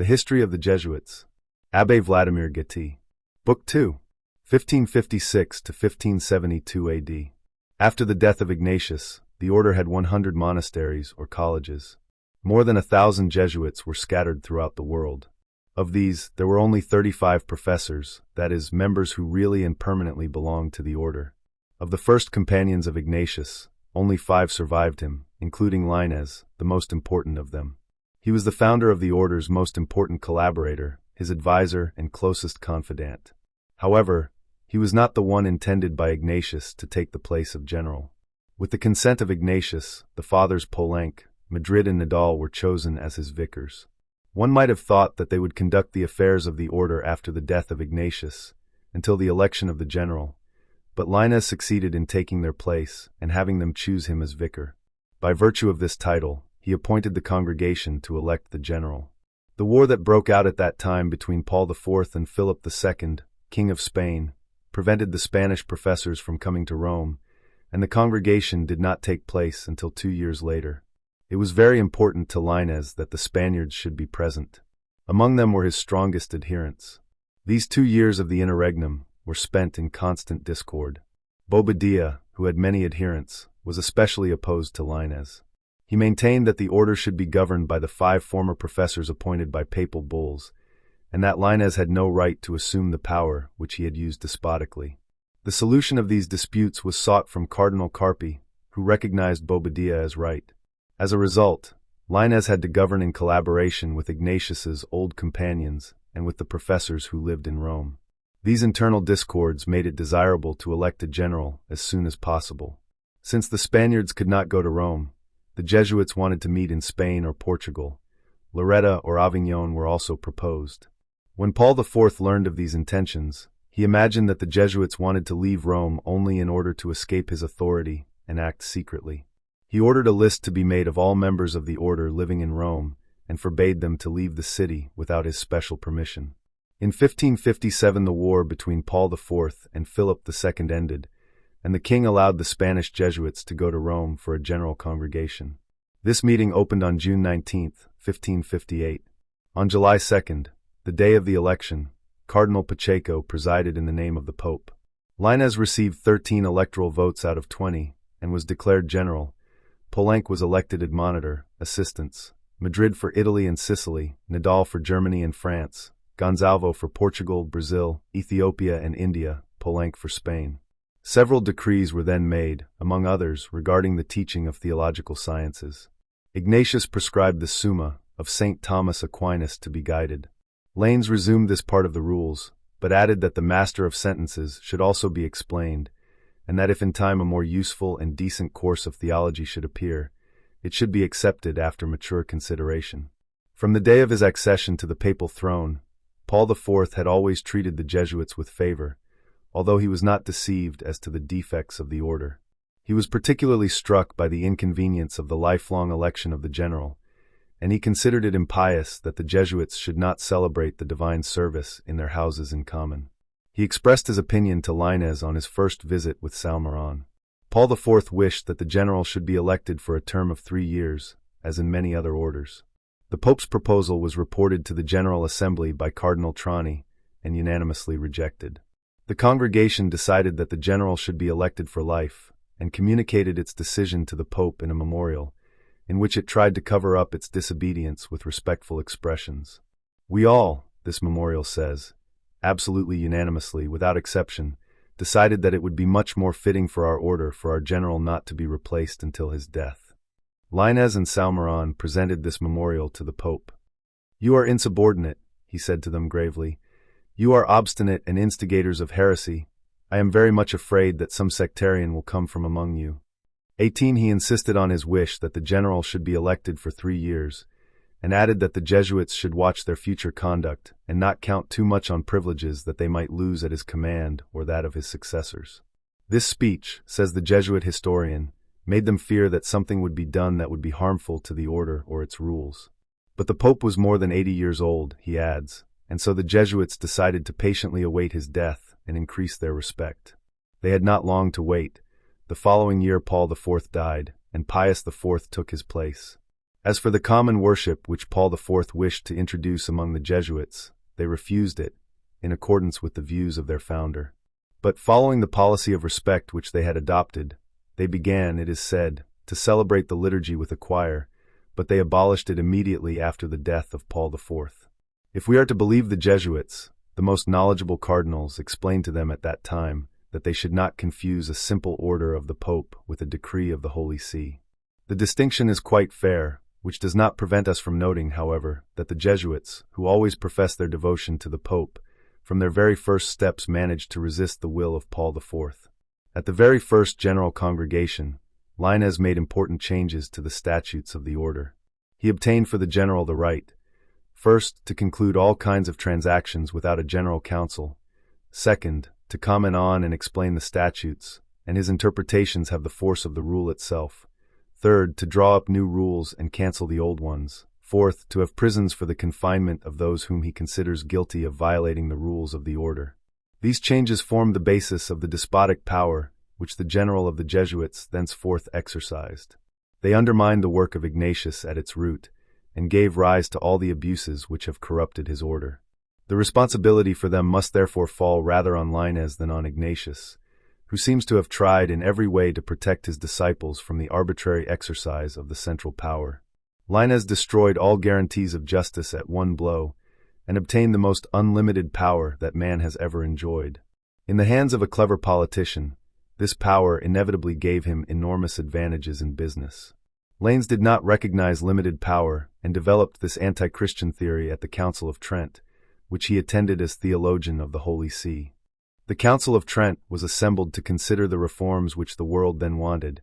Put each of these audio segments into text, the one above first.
The History of the Jesuits. Abbe Vladimir Guettée. Book 2. 1556 to 1572 AD. After the death of Ignatius, the order had 100 monasteries or colleges. More than 1,000 Jesuits were scattered throughout the world. Of these, there were only 35 professors, that is, members who really and permanently belonged to the order. Of the first companions of Ignatius, only 5 survived him, including Lainez, the most important of them. He was the founder of the order's most important collaborator, his advisor and closest confidant. However, he was not the one intended by Ignatius to take the place of general. With the consent of Ignatius, the fathers Poulenc, Madrid and Nadal were chosen as his vicars. One might have thought that they would conduct the affairs of the order after the death of Ignatius, until the election of the general, but Lainez succeeded in taking their place and having them choose him as vicar. By virtue of this title, he appointed the congregation to elect the general. The war that broke out at that time between Paul IV and Philip II, King of Spain, prevented the Spanish professors from coming to Rome, and the congregation did not take place until 2 years later. It was very important to Lainez that the Spaniards should be present. Among them were his strongest adherents. These 2 years of the interregnum were spent in constant discord. Bobadilla, who had many adherents, was especially opposed to Lainez. He maintained that the order should be governed by the 5 former professors appointed by papal bulls, and that Lainez had no right to assume the power which he had used despotically. The solution of these disputes was sought from Cardinal Carpi, who recognized Bobadilla as right. As a result, Lainez had to govern in collaboration with Ignatius's old companions and with the professors who lived in Rome. These internal discords made it desirable to elect a general as soon as possible. Since the Spaniards could not go to Rome, the Jesuits wanted to meet in Spain or Portugal. Loretta or Avignon were also proposed. When Paul IV learned of these intentions, he imagined that the Jesuits wanted to leave Rome only in order to escape his authority and act secretly. He ordered a list to be made of all members of the order living in Rome and forbade them to leave the city without his special permission. In 1557 the war between Paul IV and Philip II ended, and the king allowed the Spanish Jesuits to go to Rome for a general congregation. This meeting opened on June 19, 1558. On July 2, the day of the election, Cardinal Pacheco presided in the name of the Pope. Lainez received 13 electoral votes out of 20 and was declared general. Poulenc was elected admonitor, assistants, Madrid for Italy and Sicily, Nadal for Germany and France, Gonzalvo for Portugal, Brazil, Ethiopia and India, Poulenc for Spain. Several decrees were then made, among others, regarding the teaching of theological sciences. Ignatius prescribed the Summa of St. Thomas Aquinas to be guided. Lainez resumed this part of the rules, but added that the master of sentences should also be explained, and that if in time a more useful and decent course of theology should appear, it should be accepted after mature consideration. From the day of his accession to the papal throne, Paul IV had always treated the Jesuits with favor, although he was not deceived as to the defects of the order. He was particularly struck by the inconvenience of the lifelong election of the general, and he considered it impious that the Jesuits should not celebrate the divine service in their houses in common. He expressed his opinion to Lainez on his first visit with Salmeron. Paul IV wished that the general should be elected for a term of 3 years, as in many other orders. The Pope's proposal was reported to the General Assembly by Cardinal Trani and unanimously rejected. The congregation decided that the general should be elected for life and communicated its decision to the Pope in a memorial, in which it tried to cover up its disobedience with respectful expressions. "We all," this memorial says, absolutely unanimously, without exception, decided that it would be much more fitting for our order for our general not to be replaced until his death. Lainez and Salmeron presented this memorial to the Pope. "You are insubordinate," he said to them gravely. "You are obstinate and instigators of heresy. I am very much afraid that some sectarian will come from among you." 18. He insisted on his wish that the general should be elected for 3 years, and added that the Jesuits should watch their future conduct and not count too much on privileges that they might lose at his command or that of his successors. This speech, says the Jesuit historian, made them fear that something would be done that would be harmful to the order or its rules. But the Pope was more than 80 years old, he adds, and so the Jesuits decided to patiently await his death and increase their respect. They had not long to wait. The following year Paul IV died, and Pius IV took his place. As for the common worship which Paul IV wished to introduce among the Jesuits, they refused it, in accordance with the views of their founder. But following the policy of respect which they had adopted, they began, it is said, to celebrate the liturgy with a choir, but they abolished it immediately after the death of Paul IV. If we are to believe the Jesuits, the most knowledgeable cardinals explained to them at that time that they should not confuse a simple order of the Pope with a decree of the Holy See. The distinction is quite fair, which does not prevent us from noting, however, that the Jesuits, who always professed their devotion to the Pope, from their very first steps managed to resist the will of Paul IV. At the very first general congregation, Lainez made important changes to the statutes of the order. He obtained for the general the right, first, to conclude all kinds of transactions without a general council, second, to comment on and explain the statutes, and his interpretations have the force of the rule itself, third, to draw up new rules and cancel the old ones, fourth, to have prisons for the confinement of those whom he considers guilty of violating the rules of the order. These changes formed the basis of the despotic power which the general of the Jesuits thenceforth exercised. They undermined the work of Ignatius at its root, and gave rise to all the abuses which have corrupted his order. The responsibility for them must therefore fall rather on Lainez than on Ignatius, who seems to have tried in every way to protect his disciples from the arbitrary exercise of the central power. Lainez destroyed all guarantees of justice at one blow, and obtained the most unlimited power that man has ever enjoyed. In the hands of a clever politician, this power inevitably gave him enormous advantages in business. Lainez did not recognize limited power and developed this anti-Christian theory at the Council of Trent, which he attended as theologian of the Holy See. The Council of Trent was assembled to consider the reforms which the world then wanted.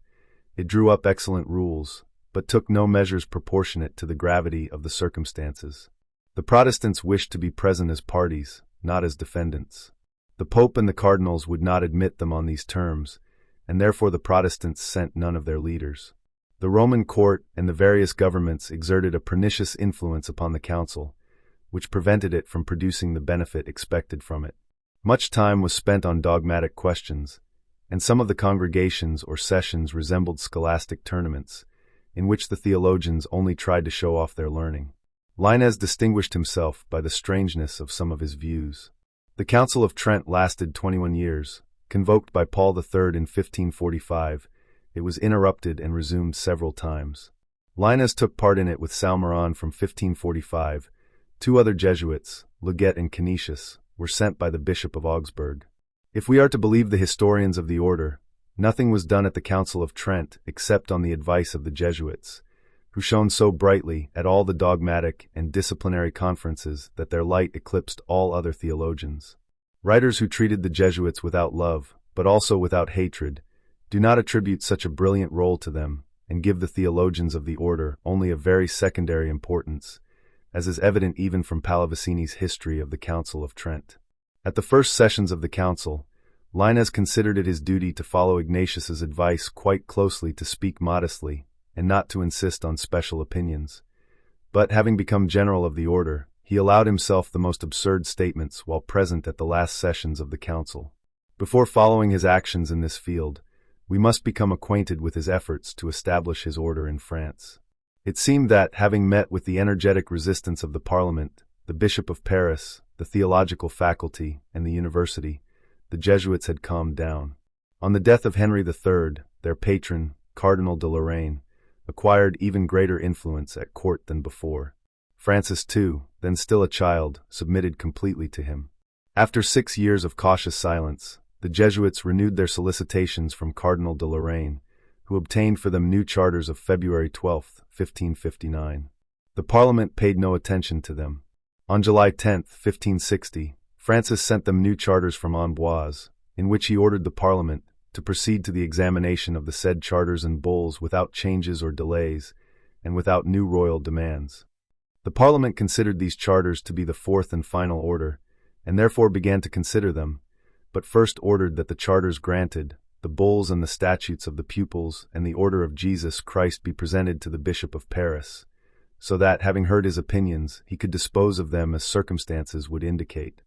It drew up excellent rules, but took no measures proportionate to the gravity of the circumstances. The Protestants wished to be present as parties, not as defendants. The Pope and the cardinals would not admit them on these terms, and therefore the Protestants sent none of their leaders. The Roman court and the various governments exerted a pernicious influence upon the council, which prevented it from producing the benefit expected from it. Much time was spent on dogmatic questions, and some of the congregations or sessions resembled scholastic tournaments, in which the theologians only tried to show off their learning. Lainez distinguished himself by the strangeness of some of his views. The Council of Trent lasted 21 years. Convoked by Paul III in 1545, it was interrupted and resumed several times. Lainez took part in it with Salmeron from 1545. Two other Jesuits, Legat and Canisius, were sent by the Bishop of Augsburg. If we are to believe the historians of the order, nothing was done at the Council of Trent except on the advice of the Jesuits, who shone so brightly at all the dogmatic and disciplinary conferences that their light eclipsed all other theologians. Writers who treated the Jesuits without love, but also without hatred, do not attribute such a brilliant role to them, and give the theologians of the order only a very secondary importance, as is evident even from Pallavicini's history of the Council of Trent. At the first sessions of the council, Lainez considered it his duty to follow Ignatius's advice quite closely, to speak modestly, and not to insist on special opinions. But having become general of the order, he allowed himself the most absurd statements while present at the last sessions of the council. Before following his actions in this field, we must become acquainted with his efforts to establish his order in France. It seemed that, having met with the energetic resistance of the Parliament, the Bishop of Paris, the theological faculty, and the university, the Jesuits had calmed down. On the death of Henry III, their patron, Cardinal de Lorraine, acquired even greater influence at court than before. Francis too, then still a child, submitted completely to him. After 6 years of cautious silence, the Jesuits renewed their solicitations from Cardinal de Lorraine, who obtained for them new charters of February 12, 1559. The Parliament paid no attention to them. On July 10, 1560, Francis sent them new charters from Amboise, in which he ordered the Parliament to proceed to the examination of the said charters and bulls without changes or delays, and without new royal demands. The Parliament considered these charters to be the fourth and final order, and therefore began to consider them, but first ordered that the charters granted, the bulls and the statutes of the pupils and the order of Jesus Christ be presented to the Bishop of Paris, so that, having heard his opinions, he could dispose of them as circumstances would indicate.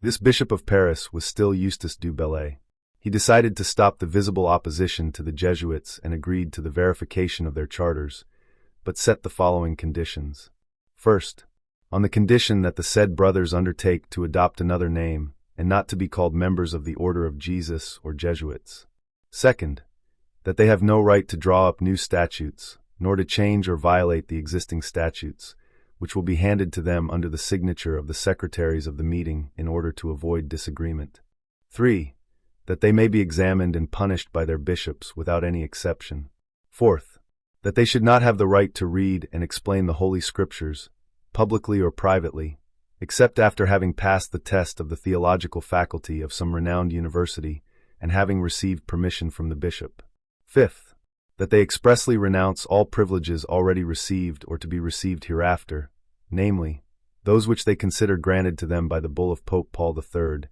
This Bishop of Paris was still Eustace du Bellay. He decided to stop the visible opposition to the Jesuits and agreed to the verification of their charters, but set the following conditions. First, on the condition that the said brothers undertake to adopt another name, and not to be called members of the Order of Jesus or Jesuits. Second, that they have no right to draw up new statutes, nor to change or violate the existing statutes, which will be handed to them under the signature of the secretaries of the meeting in order to avoid disagreement. 3. That they may be examined and punished by their bishops without any exception. Fourth, that they should not have the right to read and explain the Holy Scriptures, publicly or privately, except after having passed the test of the theological faculty of some renowned university and having received permission from the bishop. Fifth, that they expressly renounce all privileges already received or to be received hereafter, namely, those which they consider granted to them by the bull of Pope Paul III,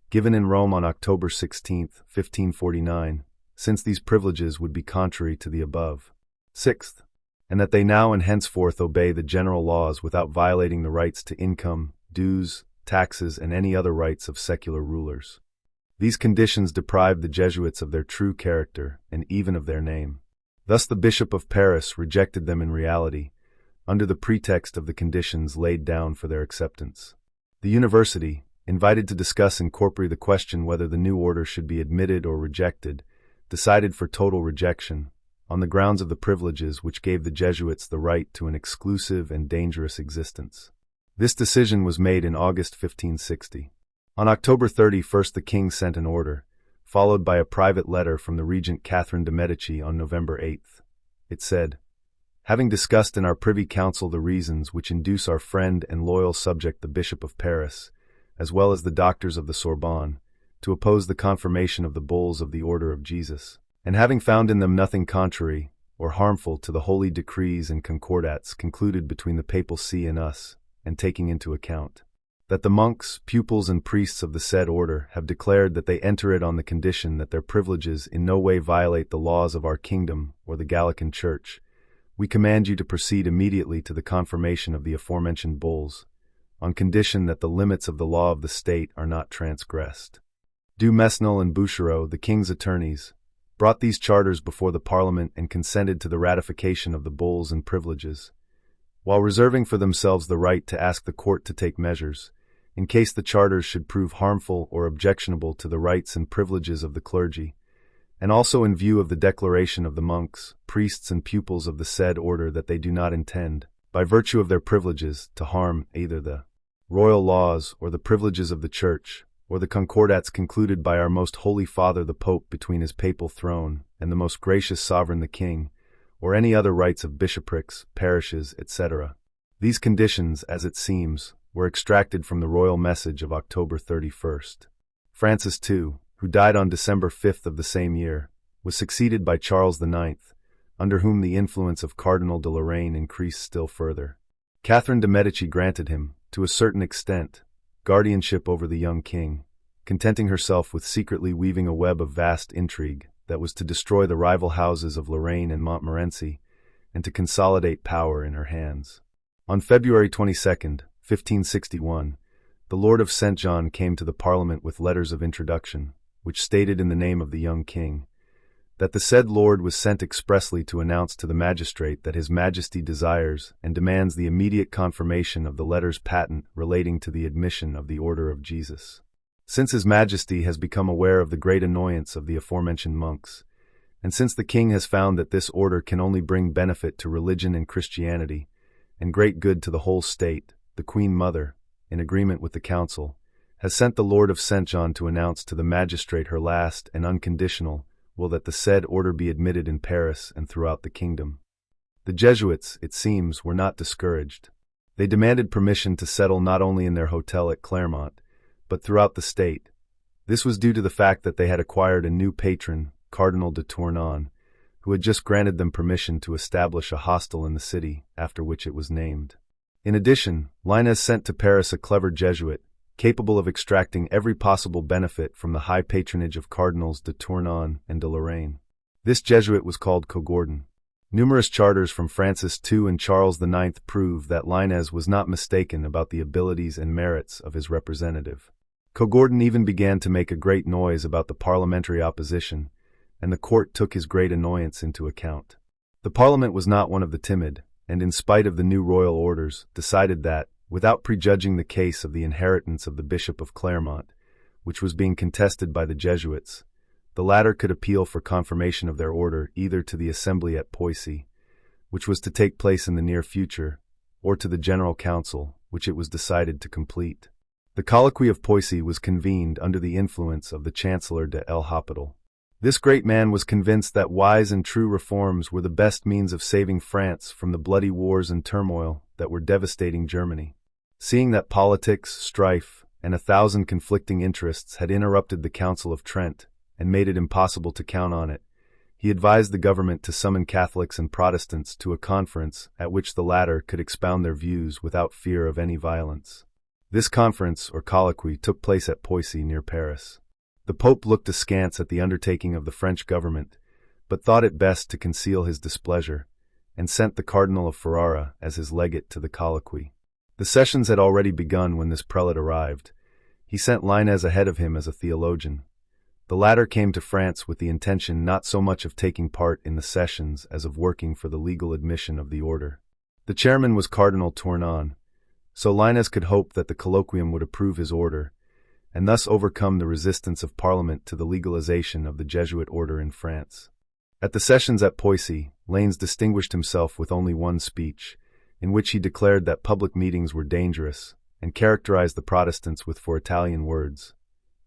given in Rome on October 16, 1549, since these privileges would be contrary to the above. Sixth, and that they now and henceforth obey the general laws without violating the rights to income, dues, taxes, and any other rights of secular rulers. These conditions deprived the Jesuits of their true character and even of their name. Thus the Bishop of Paris rejected them in reality, under the pretext of the conditions laid down for their acceptance. The university, invited to discuss in corpore the question whether the new order should be admitted or rejected, decided for total rejection, on the grounds of the privileges which gave the Jesuits the right to an exclusive and dangerous existence. This decision was made in August 1560. On October 31 the king sent an order, followed by a private letter from the regent Catherine de' Medici on November 8. It said, "Having discussed in our privy council the reasons which induce our friend and loyal subject the Bishop of Paris, as well as the doctors of the Sorbonne, to oppose the confirmation of the bulls of the Order of Jesus, and having found in them nothing contrary or harmful to the holy decrees and concordats concluded between the Papal See and us, and taking into account that the monks, pupils, and priests of the said order have declared that they enter it on the condition that their privileges in no way violate the laws of our kingdom or the Gallican Church, we command you to proceed immediately to the confirmation of the aforementioned bulls, on condition that the limits of the law of the state are not transgressed." Du Mesnil and Bouchereau, the king's attorneys, brought these charters before the Parliament and consented to the ratification of the bulls and privileges, while reserving for themselves the right to ask the court to take measures, in case the charters should prove harmful or objectionable to the rights and privileges of the clergy, and also in view of the declaration of the monks, priests, and pupils of the said order that they do not intend, by virtue of their privileges, to harm either the royal laws or the privileges of the Church, or the concordats concluded by our most holy Father the Pope between his papal throne and the most gracious sovereign the King, or any other rights of bishoprics, parishes, etc. These conditions, as it seems, were extracted from the royal message of October 31. Francis II, who died on December 5 of the same year, was succeeded by Charles IX, under whom the influence of Cardinal de Lorraine increased still further. Catherine de' Medici granted him, to a certain extent, guardianship over the young king, contenting herself with secretly weaving a web of vast intrigue that was to destroy the rival houses of Lorraine and Montmorency, and to consolidate power in her hands. On February 22, 1561, the Lord of St. John came to the Parliament with letters of introduction, which stated in the name of the young king, that the said Lord was sent expressly to announce to the magistrate that His Majesty desires and demands the immediate confirmation of the letters patent relating to the admission of the Order of Jesus. Since His Majesty has become aware of the great annoyance of the aforementioned monks, and since the king has found that this order can only bring benefit to religion and Christianity, and great good to the whole state, the Queen Mother, in agreement with the Council, has sent the Lord of St. John to announce to the magistrate her last and unconditional will that the said order be admitted in Paris and throughout the kingdom. The Jesuits, it seems, were not discouraged. They demanded permission to settle not only in their hotel at Clermont, but throughout the state. This was due to the fact that they had acquired a new patron, Cardinal de Tournon, who had just granted them permission to establish a hostel in the city, after which it was named. In addition, Lainez sent to Paris a clever Jesuit, capable of extracting every possible benefit from the high patronage of Cardinals de Tournon and de Lorraine. This Jesuit was called Coegordin. Numerous charters from Francis II and Charles IX prove that Lainez was not mistaken about the abilities and merits of his representative. Coegordin even began to make a great noise about the parliamentary opposition, and the court took his great annoyance into account. The Parliament was not one of the timid, and in spite of the new royal orders, decided that, without prejudging the case of the inheritance of the Bishop of Clermont, which was being contested by the Jesuits, the latter could appeal for confirmation of their order either to the assembly at Poissy, which was to take place in the near future, or to the General Council, which it was decided to complete. The colloquy of Poissy was convened under the influence of the Chancellor de l'Hôpital. This great man was convinced that wise and true reforms were the best means of saving France from the bloody wars and turmoil that were devastating Germany. Seeing that politics, strife, and 1,000 conflicting interests had interrupted the Council of Trent and made it impossible to count on it, he advised the government to summon Catholics and Protestants to a conference at which the latter could expound their views without fear of any violence. This conference, or colloquy, took place at Poissy near Paris. The Pope looked askance at the undertaking of the French government, but thought it best to conceal his displeasure, and sent the Cardinal of Ferrara as his legate to the colloquy. The sessions had already begun when this prelate arrived. He sent Lainez ahead of him as a theologian. The latter came to France with the intention not so much of taking part in the sessions as of working for the legal admission of the order. The chairman was Cardinal Tournon, so Lainez could hope that the colloquium would approve his order, and thus overcome the resistance of Parliament to the legalization of the Jesuit order in France. At the sessions at Poissy, Lainez distinguished himself with only one speech, in which he declared that public meetings were dangerous, and characterized the Protestants with four Italian words: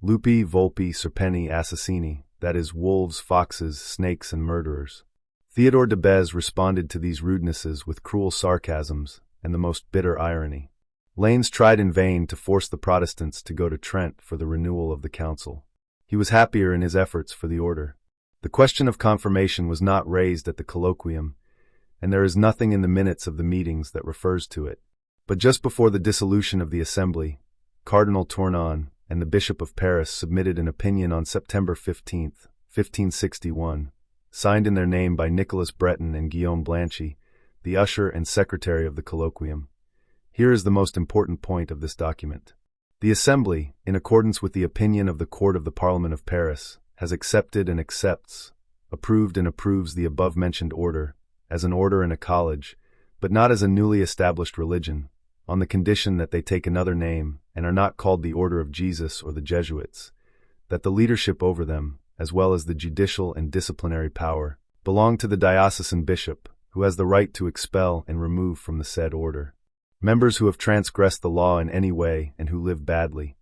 lupi, volpi, serpenti, assassini, that is, wolves, foxes, snakes, and murderers. Theodore de Bèze responded to these rudenesses with cruel sarcasms and the most bitter irony. Lainez tried in vain to force the Protestants to go to Trent for the renewal of the council. He was happier in his efforts for the order. The question of confirmation was not raised at the colloquium, and there is nothing in the minutes of the meetings that refers to it. But just before the dissolution of the assembly, Cardinal Tournon and the Bishop of Paris submitted an opinion on September 15, 1561, signed in their name by Nicolas Breton and Guillaume Blanchy, the usher and secretary of the colloquium. Here is the most important point of this document. The Assembly, in accordance with the opinion of the Court of the Parliament of Paris, has accepted and accepts, approved and approves the above-mentioned order, as an order in a college, but not as a newly established religion, on the condition that they take another name and are not called the Order of Jesus or the Jesuits, that the leadership over them, as well as the judicial and disciplinary power, belong to the diocesan bishop, who has the right to expel and remove from the said order members who have transgressed the law in any way and who live badly,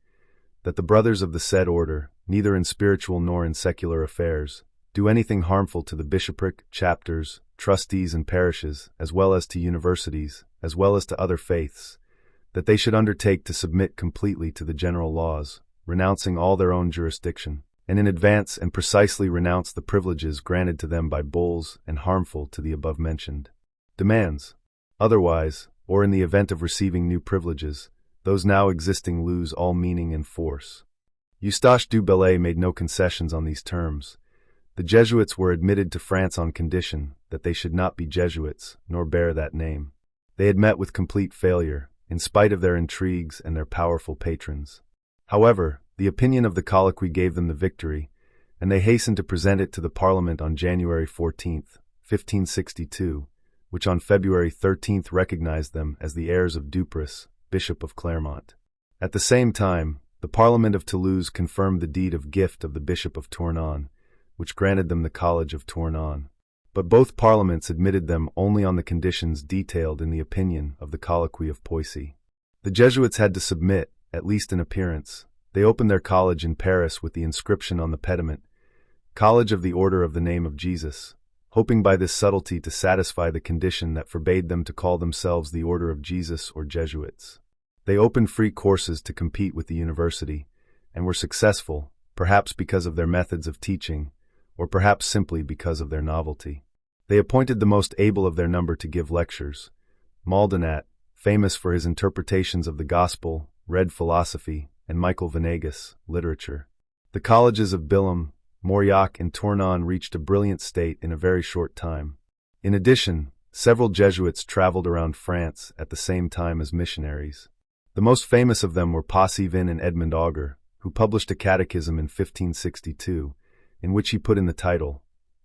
that the brothers of the said order, neither in spiritual nor in secular affairs, do anything harmful to the bishopric, chapters, trustees, and parishes, as well as to universities, as well as to other faiths, that they should undertake to submit completely to the general laws, renouncing all their own jurisdiction, and in advance and precisely renounce the privileges granted to them by bulls and harmful to the above-mentioned demands. Otherwise, or in the event of receiving new privileges, those now existing lose all meaning and force. Eustache du Bellay made no concessions on these terms. The Jesuits were admitted to France on condition that they should not be Jesuits, nor bear that name. They had met with complete failure, in spite of their intrigues and their powerful patrons. However, the opinion of the colloquy gave them the victory, and they hastened to present it to the Parliament on January 14, 1562, which on February 13 recognized them as the heirs of Dupuis, Bishop of Clermont. At the same time, the Parliament of Toulouse confirmed the deed of gift of the Bishop of Tournon, which granted them the College of Tournon. But both parliaments admitted them only on the conditions detailed in the opinion of the colloquy of Poissy. The Jesuits had to submit, at least in appearance. They opened their college in Paris with the inscription on the pediment, College of the Order of the Name of Jesus, hoping by this subtlety to satisfy the condition that forbade them to call themselves the Order of Jesus or Jesuits. They opened free courses to compete with the university, and were successful, perhaps because of their methods of teaching, or perhaps simply because of their novelty. They appointed the most able of their number to give lectures. Maldenat, famous for his interpretations of the Gospel, read philosophy, and Michael Venegas, literature. The colleges of Bilham, Mauriac, and Tournon reached a brilliant state in a very short time. In addition, several Jesuits traveled around France at the same time as missionaries. The most famous of them were Passivin and Edmond Auger, who published a catechism in 1562, in which he put in the title,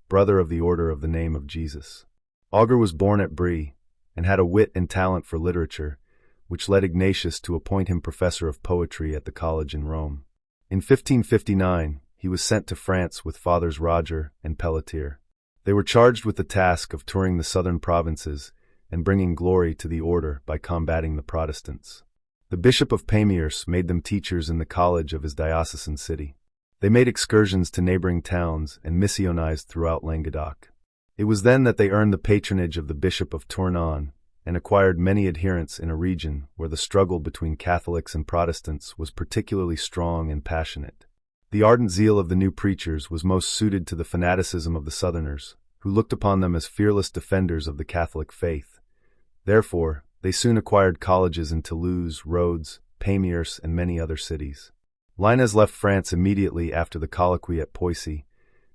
Brother of the Order of the Name of Jesus. Auger was born at Brie, and had a wit and talent for literature, which led Ignatius to appoint him professor of poetry at the college in Rome. In 1559, he was sent to France with Fathers Roger and Pelletier. They were charged with the task of touring the southern provinces and bringing glory to the order by combating the Protestants. The Bishop of Pamiers made them teachers in the college of his diocesan city. They made excursions to neighboring towns and missionized throughout Languedoc. It was then that they earned the patronage of the Bishop of Tournon and acquired many adherents in a region where the struggle between Catholics and Protestants was particularly strong and passionate. The ardent zeal of the new preachers was most suited to the fanaticism of the Southerners, who looked upon them as fearless defenders of the Catholic faith. Therefore, they soon acquired colleges in Toulouse, Rhodes, Pamiers, and many other cities. Lainez left France immediately after the colloquy at Poissy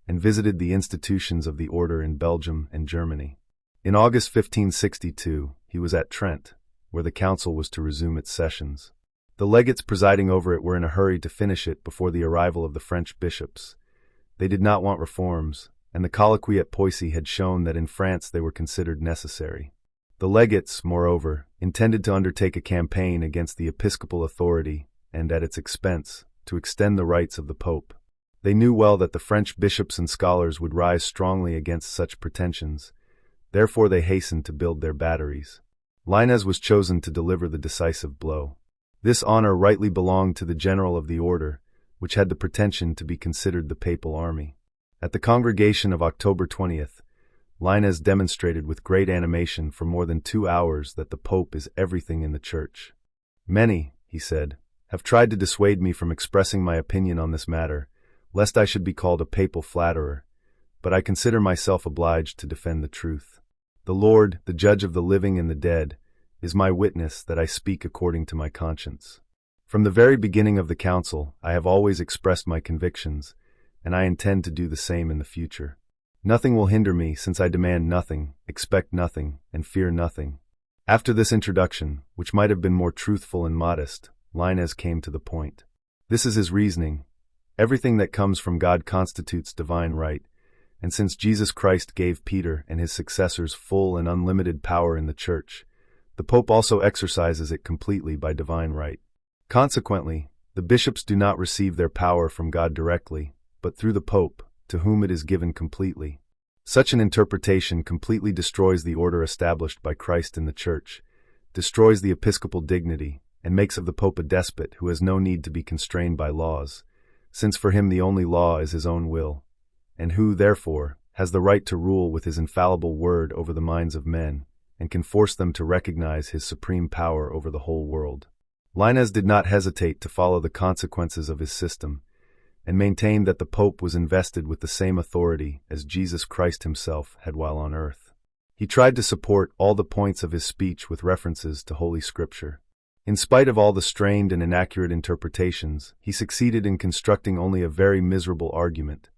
and visited the institutions of the order in Belgium and Germany. In August 1562, he was at Trent, where the council was to resume its sessions. The legates presiding over it were in a hurry to finish it before the arrival of the French bishops. They did not want reforms, and the colloquy at Poissy had shown that in France they were considered necessary. The legates, moreover, intended to undertake a campaign against the episcopal authority and, at its expense, to extend the rights of the Pope. They knew well that the French bishops and scholars would rise strongly against such pretensions. Therefore they hastened to build their batteries. Lainez was chosen to deliver the decisive blow. This honor rightly belonged to the general of the order, which had the pretension to be considered the papal army. At the congregation of October 20th, Lainez demonstrated with great animation for more than 2 hours that the Pope is everything in the Church. Many, he said, have tried to dissuade me from expressing my opinion on this matter, lest I should be called a papal flatterer, but I consider myself obliged to defend the truth. The Lord, the judge of the living and the dead, is my witness that I speak according to my conscience. From the very beginning of the council, I have always expressed my convictions, and I intend to do the same in the future. Nothing will hinder me, since I demand nothing, expect nothing, and fear nothing. After this introduction, which might have been more truthful and modest, Lainez came to the point. This is his reasoning. Everything that comes from God constitutes divine right, and since Jesus Christ gave Peter and his successors full and unlimited power in the Church, the Pope also exercises it completely by divine right. Consequently, the bishops do not receive their power from God directly, but through the Pope, to whom it is given completely. Such an interpretation completely destroys the order established by Christ in the Church, destroys the episcopal dignity, and makes of the Pope a despot who has no need to be constrained by laws, since for him the only law is his own will, and who, therefore, has the right to rule with his infallible word over the minds of men, and can force them to recognize his supreme power over the whole world. Lainez did not hesitate to follow the consequences of his system, and maintained that the Pope was invested with the same authority as Jesus Christ himself had while on earth. He tried to support all the points of his speech with references to Holy Scripture. In spite of all the strained and inaccurate interpretations, he succeeded in constructing only a very miserable argument.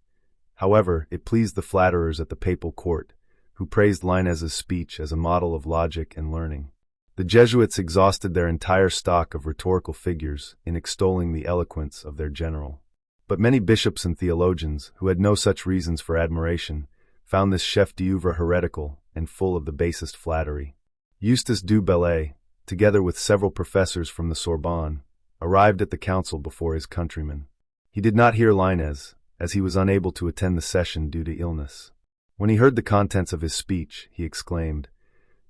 However, it pleased the flatterers at the papal court, who praised Lainez's speech as a model of logic and learning. The Jesuits exhausted their entire stock of rhetorical figures in extolling the eloquence of their general. But many bishops and theologians, who had no such reasons for admiration, found this chef d'oeuvre heretical and full of the basest flattery. Eustace du Bellay, together with several professors from the Sorbonne, arrived at the council before his countrymen. He did not hear Lainez, as he was unable to attend the session due to illness. When he heard the contents of his speech, he exclaimed,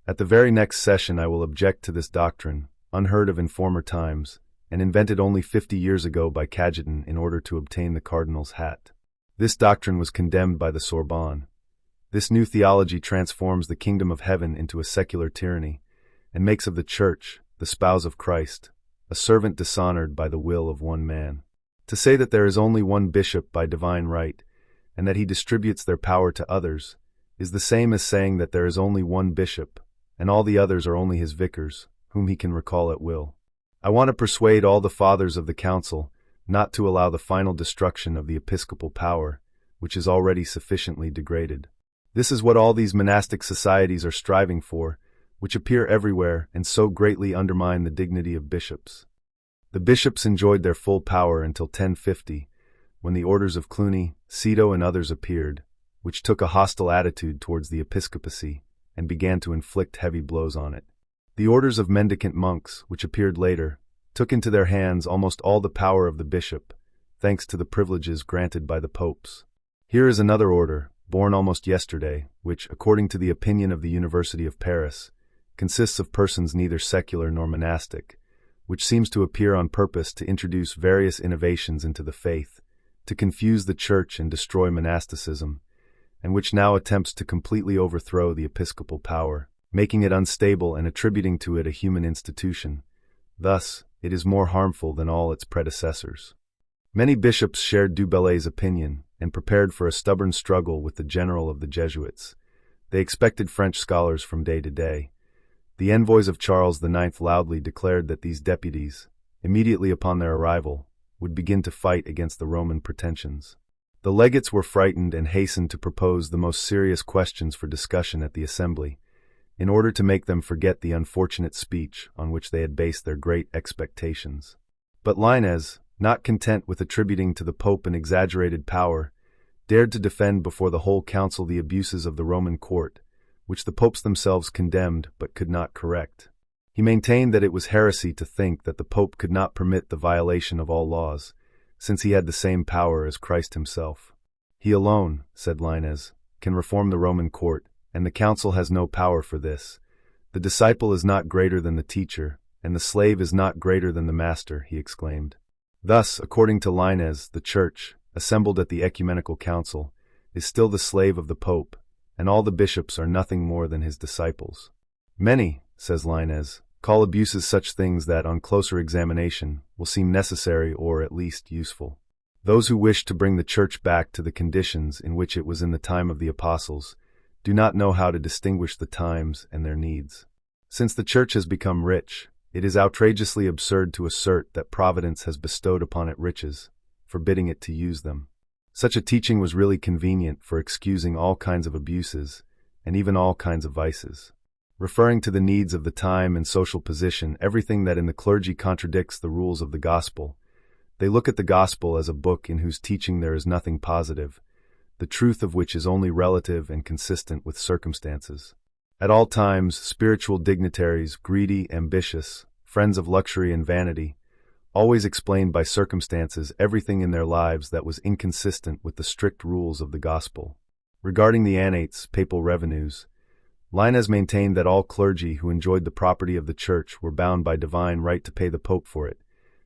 "At the very next session I will object to this doctrine, unheard of in former times, and invented only 50 years ago by Cajetan in order to obtain the cardinal's hat. This doctrine was condemned by the Sorbonne. This new theology transforms the kingdom of heaven into a secular tyranny, and makes of the Church, the spouse of Christ, a servant dishonored by the will of one man. To say that there is only one bishop by divine right, and that he distributes their power to others, is the same as saying that there is only one bishop, and all the others are only his vicars, whom he can recall at will. I want to persuade all the fathers of the council not to allow the final destruction of the episcopal power, which is already sufficiently degraded. This is what all these monastic societies are striving for, which appear everywhere and so greatly undermine the dignity of bishops. The bishops enjoyed their full power until 1050, when the orders of Cluny, Citeaux, and others appeared, which took a hostile attitude towards the episcopacy, and began to inflict heavy blows on it. The orders of mendicant monks, which appeared later, took into their hands almost all the power of the bishop, thanks to the privileges granted by the popes. Here is another order, born almost yesterday, which, according to the opinion of the University of Paris, consists of persons neither secular nor monastic, which seems to appear on purpose to introduce various innovations into the faith, to confuse the Church and destroy monasticism, and which now attempts to completely overthrow the episcopal power, making it unstable and attributing to it a human institution. Thus, it is more harmful than all its predecessors. Many bishops shared Du Bellai's opinion and prepared for a stubborn struggle with the general of the Jesuits. They expected French scholars from day to day. The envoys of Charles IX loudly declared that these deputies, immediately upon their arrival, would begin to fight against the Roman pretensions. The legates were frightened and hastened to propose the most serious questions for discussion at the assembly, in order to make them forget the unfortunate speech on which they had based their great expectations. But Lainez, not content with attributing to the Pope an exaggerated power, dared to defend before the whole council the abuses of the Roman court, which the popes themselves condemned but could not correct. He maintained that it was heresy to think that the Pope could not permit the violation of all laws, since he had the same power as Christ himself. He alone, said Lainez, can reform the Roman court, and the council has no power for this. The disciple is not greater than the teacher, and the slave is not greater than the master, he exclaimed. Thus, according to Lainez, the Church, assembled at the ecumenical council, is still the slave of the Pope, and all the bishops are nothing more than his disciples. Many, says Lainez, call abuses such things that, on closer examination, will seem necessary or at least useful. Those who wish to bring the Church back to the conditions in which it was in the time of the apostles do not know how to distinguish the times and their needs. Since the Church has become rich, it is outrageously absurd to assert that Providence has bestowed upon it riches, forbidding it to use them. Such a teaching was really convenient for excusing all kinds of abuses, and even all kinds of vices. Referring to the needs of the time and social position, everything that in the clergy contradicts the rules of the gospel, they look at the gospel as a book in whose teaching there is nothing positive, the truth of which is only relative and consistent with circumstances. At all times, spiritual dignitaries, greedy, ambitious, friends of luxury and vanity, always explained by circumstances everything in their lives that was inconsistent with the strict rules of the gospel. Regarding the annates, papal revenues, Lainez maintained that all clergy who enjoyed the property of the Church were bound by divine right to pay the Pope for it,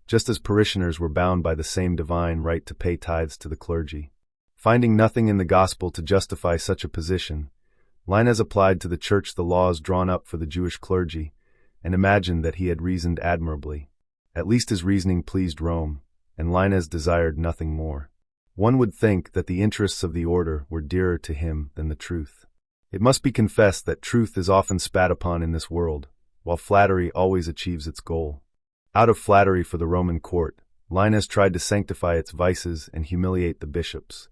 just as parishioners were bound by the same divine right to pay tithes to the clergy. Finding nothing in the gospel to justify such a position, Lainez applied to the Church the laws drawn up for the Jewish clergy, and imagined that he had reasoned admirably. At least his reasoning pleased Rome, and Lainez desired nothing more. One would think that the interests of the order were dearer to him than the truth. It must be confessed that truth is often spat upon in this world, while flattery always achieves its goal. Out of flattery for the Roman court, Lainez tried to sanctify its vices and humiliate the bishops.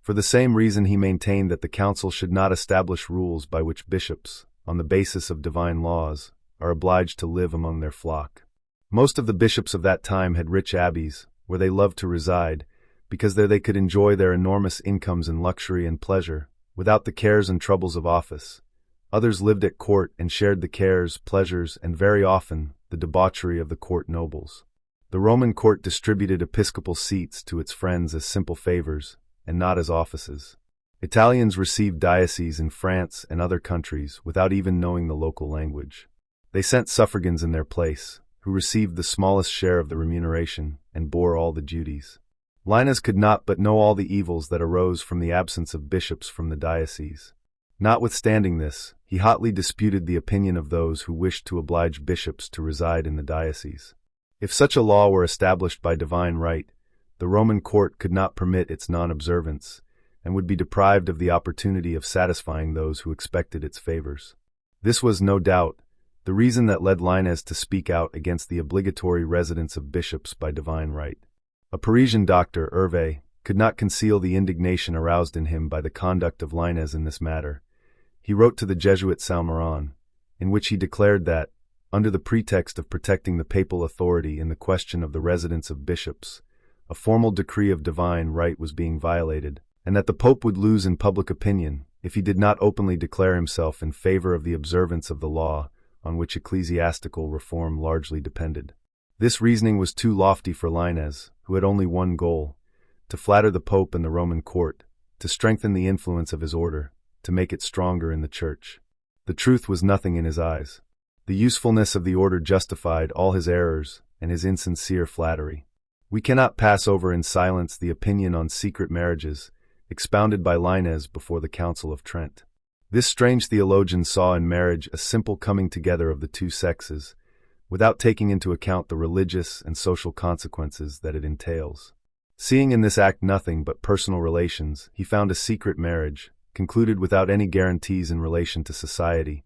For the same reason he maintained that the council should not establish rules by which bishops, on the basis of divine laws, are obliged to live among their flock. Most of the bishops of that time had rich abbeys, where they loved to reside, because there they could enjoy their enormous incomes in luxury and pleasure, without the cares and troubles of office. Others lived at court and shared the cares, pleasures, and very often the debauchery of the court nobles. The Roman court distributed episcopal seats to its friends as simple favors, and not as offices. Italians received dioceses in France and other countries without even knowing the local language. They sent suffragans in their place, who received the smallest share of the remuneration and bore all the duties. Lainez could not but know all the evils that arose from the absence of bishops from the diocese. Notwithstanding this, he hotly disputed the opinion of those who wished to oblige bishops to reside in the diocese. If such a law were established by divine right, the Roman court could not permit its non-observance, and would be deprived of the opportunity of satisfying those who expected its favors. This was, no doubt, the reason that led Lainez to speak out against the obligatory residence of bishops by divine right. A Parisian doctor, Hervé, could not conceal the indignation aroused in him by the conduct of Lainez in this matter. He wrote to the Jesuit Salmeron, in which he declared that, under the pretext of protecting the papal authority in the question of the residence of bishops, a formal decree of divine right was being violated, and that the Pope would lose in public opinion if he did not openly declare himself in favor of the observance of the law on which ecclesiastical reform largely depended. This reasoning was too lofty for Lainez, who had only one goal: to flatter the Pope and the Roman court, to strengthen the influence of his order, to make it stronger in the Church. The truth was nothing in his eyes. The usefulness of the order justified all his errors and his insincere flattery. We cannot pass over in silence the opinion on secret marriages expounded by Lainez before the Council of Trent. This strange theologian saw in marriage a simple coming together of the two sexes, without taking into account the religious and social consequences that it entails. Seeing in this act nothing but personal relations, he found a secret marriage, concluded without any guarantees in relation to society,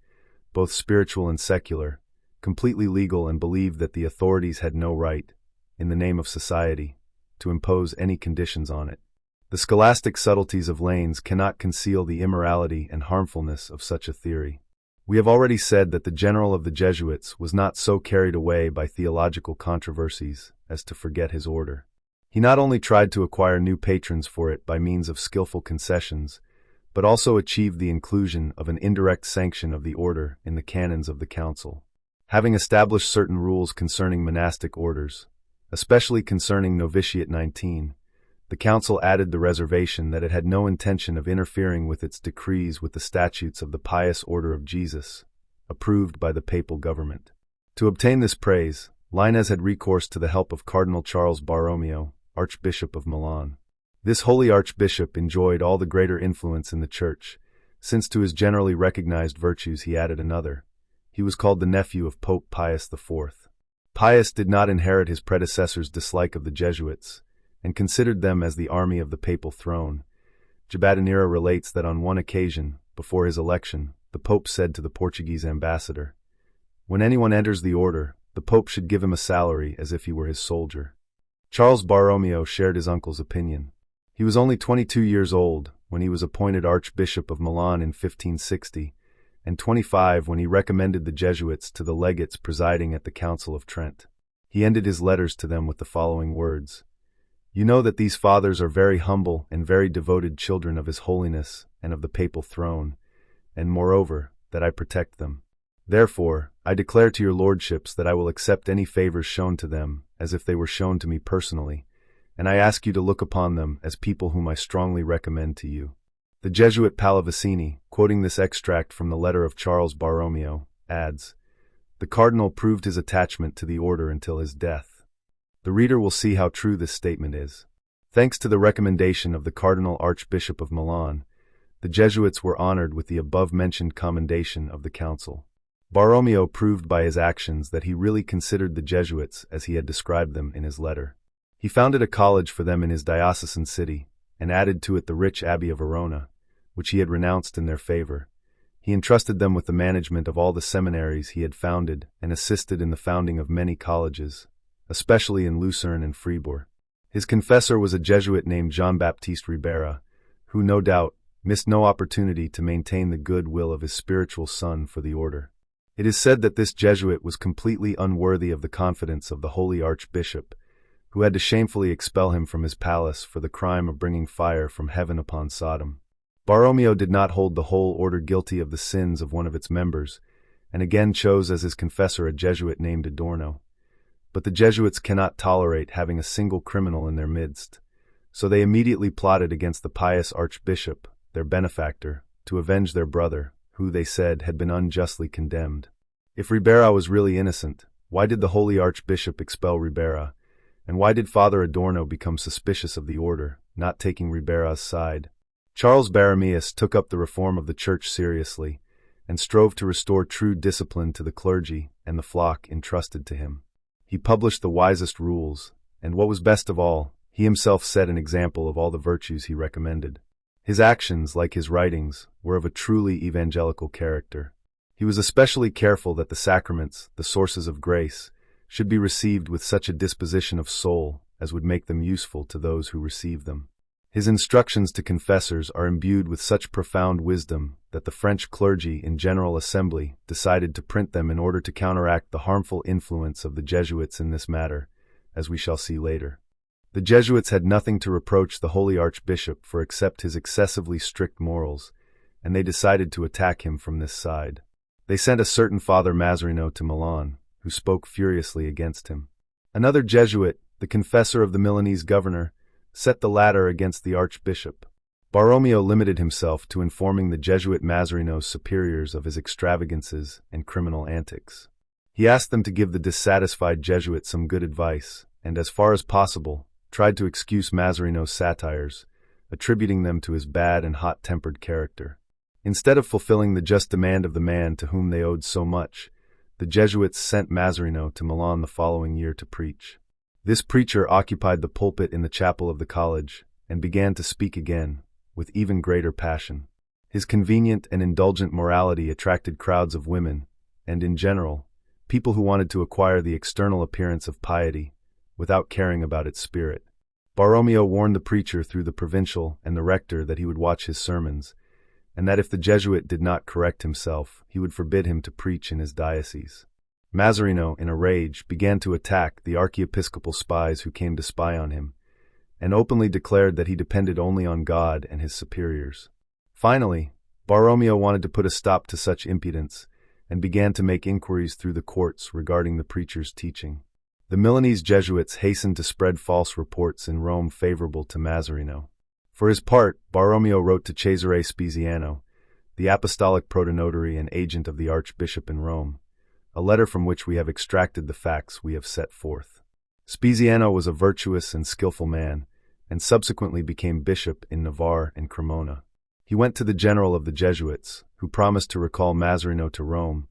both spiritual and secular, completely legal, and believed that the authorities had no right, in the name of society, to impose any conditions on it. The scholastic subtleties of Lainez cannot conceal the immorality and harmfulness of such a theory. We have already said that the general of the Jesuits was not so carried away by theological controversies as to forget his order. He not only tried to acquire new patrons for it by means of skillful concessions, but also achieved the inclusion of an indirect sanction of the order in the canons of the Council. Having established certain rules concerning monastic orders, especially concerning Novitiate 19, the Council added the reservation that it had no intention of interfering with its decrees with the statutes of the Pious Order of Jesus, approved by the papal government. To obtain this praise, Lainez had recourse to the help of Cardinal Charles Borromeo, Archbishop of Milan. This holy archbishop enjoyed all the greater influence in the Church, since to his generally recognized virtues he added another. He was called the nephew of Pope Pius IV. Pius did not inherit his predecessor's dislike of the Jesuits, and considered them as the army of the papal throne. Vladimir relates that on one occasion, before his election, the Pope said to the Portuguese ambassador, "When anyone enters the order, the Pope should give him a salary as if he were his soldier." Charles Borromeo shared his uncle's opinion. He was only 22 years old when he was appointed Archbishop of Milan in 1560, and 25 when he recommended the Jesuits to the legates presiding at the Council of Trent. He ended his letters to them with the following words: "You know that these fathers are very humble and very devoted children of His Holiness and of the papal throne, and moreover, that I protect them. Therefore, I declare to your lordships that I will accept any favors shown to them as if they were shown to me personally, and I ask you to look upon them as people whom I strongly recommend to you." The Jesuit Pallavicini, quoting this extract from the letter of Charles Borromeo, adds, "The cardinal proved his attachment to the order until his death." The reader will see how true this statement is. Thanks to the recommendation of the Cardinal Archbishop of Milan, the Jesuits were honored with the above-mentioned commendation of the Council. Borromeo proved by his actions that he really considered the Jesuits as he had described them in his letter. He founded a college for them in his diocesan city, and added to it the rich Abbey of Verona, which he had renounced in their favor. He entrusted them with the management of all the seminaries he had founded and assisted in the founding of many colleges, especially in Lucerne and Fribourg. His confessor was a Jesuit named Jean-Baptiste Ribera, who, no doubt, missed no opportunity to maintain the good will of his spiritual son for the order. It is said that this Jesuit was completely unworthy of the confidence of the holy archbishop, who had to shamefully expel him from his palace for the crime of bringing fire from heaven upon Sodom. Borromeo did not hold the whole order guilty of the sins of one of its members, and again chose as his confessor a Jesuit named Adorno. But the Jesuits cannot tolerate having a single criminal in their midst, so they immediately plotted against the pious archbishop, their benefactor, to avenge their brother, who, they said, had been unjustly condemned. If Ribera was really innocent, why did the holy archbishop expel Ribera, and why did Father Adorno become suspicious of the order, not taking Ribera's side? Charles Borromeus took up the reform of the Church seriously, and strove to restore true discipline to the clergy and the flock entrusted to him. He published the wisest rules, and what was best of all, he himself set an example of all the virtues he recommended. His actions, like his writings, were of a truly evangelical character. He was especially careful that the sacraments, the sources of grace, should be received with such a disposition of soul as would make them useful to those who receive them. His instructions to confessors are imbued with such profound wisdom that the French clergy in General Assembly decided to print them in order to counteract the harmful influence of the Jesuits in this matter, as we shall see later. The Jesuits had nothing to reproach the holy archbishop for except his excessively strict morals, and they decided to attack him from this side. They sent a certain Father Mazzarino to Milan, who spoke furiously against him. Another Jesuit, the confessor of the Milanese governor, set the latter against the archbishop. Borromeo limited himself to informing the Jesuit Mazzarino's superiors of his extravagances and criminal antics. He asked them to give the dissatisfied Jesuit some good advice, and as far as possible, tried to excuse Mazzarino's satires, attributing them to his bad and hot-tempered character. Instead of fulfilling the just demand of the man to whom they owed so much, the Jesuits sent Mazzarino to Milan the following year to preach. This preacher occupied the pulpit in the chapel of the college, and began to speak again, with even greater passion. His convenient and indulgent morality attracted crowds of women, and in general, people who wanted to acquire the external appearance of piety, without caring about its spirit. Borromeo warned the preacher through the provincial and the rector that he would watch his sermons, and that if the Jesuit did not correct himself, he would forbid him to preach in his diocese. Mazzarino, in a rage, began to attack the archiepiscopal spies who came to spy on him, and openly declared that he depended only on God and his superiors. Finally, Borromeo wanted to put a stop to such impudence, and began to make inquiries through the courts regarding the preacher's teaching. The Milanese Jesuits hastened to spread false reports in Rome favorable to Mazzarino. For his part, Borromeo wrote to Cesare Spiziano, the apostolic protonotary and agent of the archbishop in Rome, a letter from which we have extracted the facts we have set forth. Spiziano was a virtuous and skillful man, and subsequently became bishop in Navarre and Cremona. He went to the general of the Jesuits, who promised to recall Mazzarino to Rome,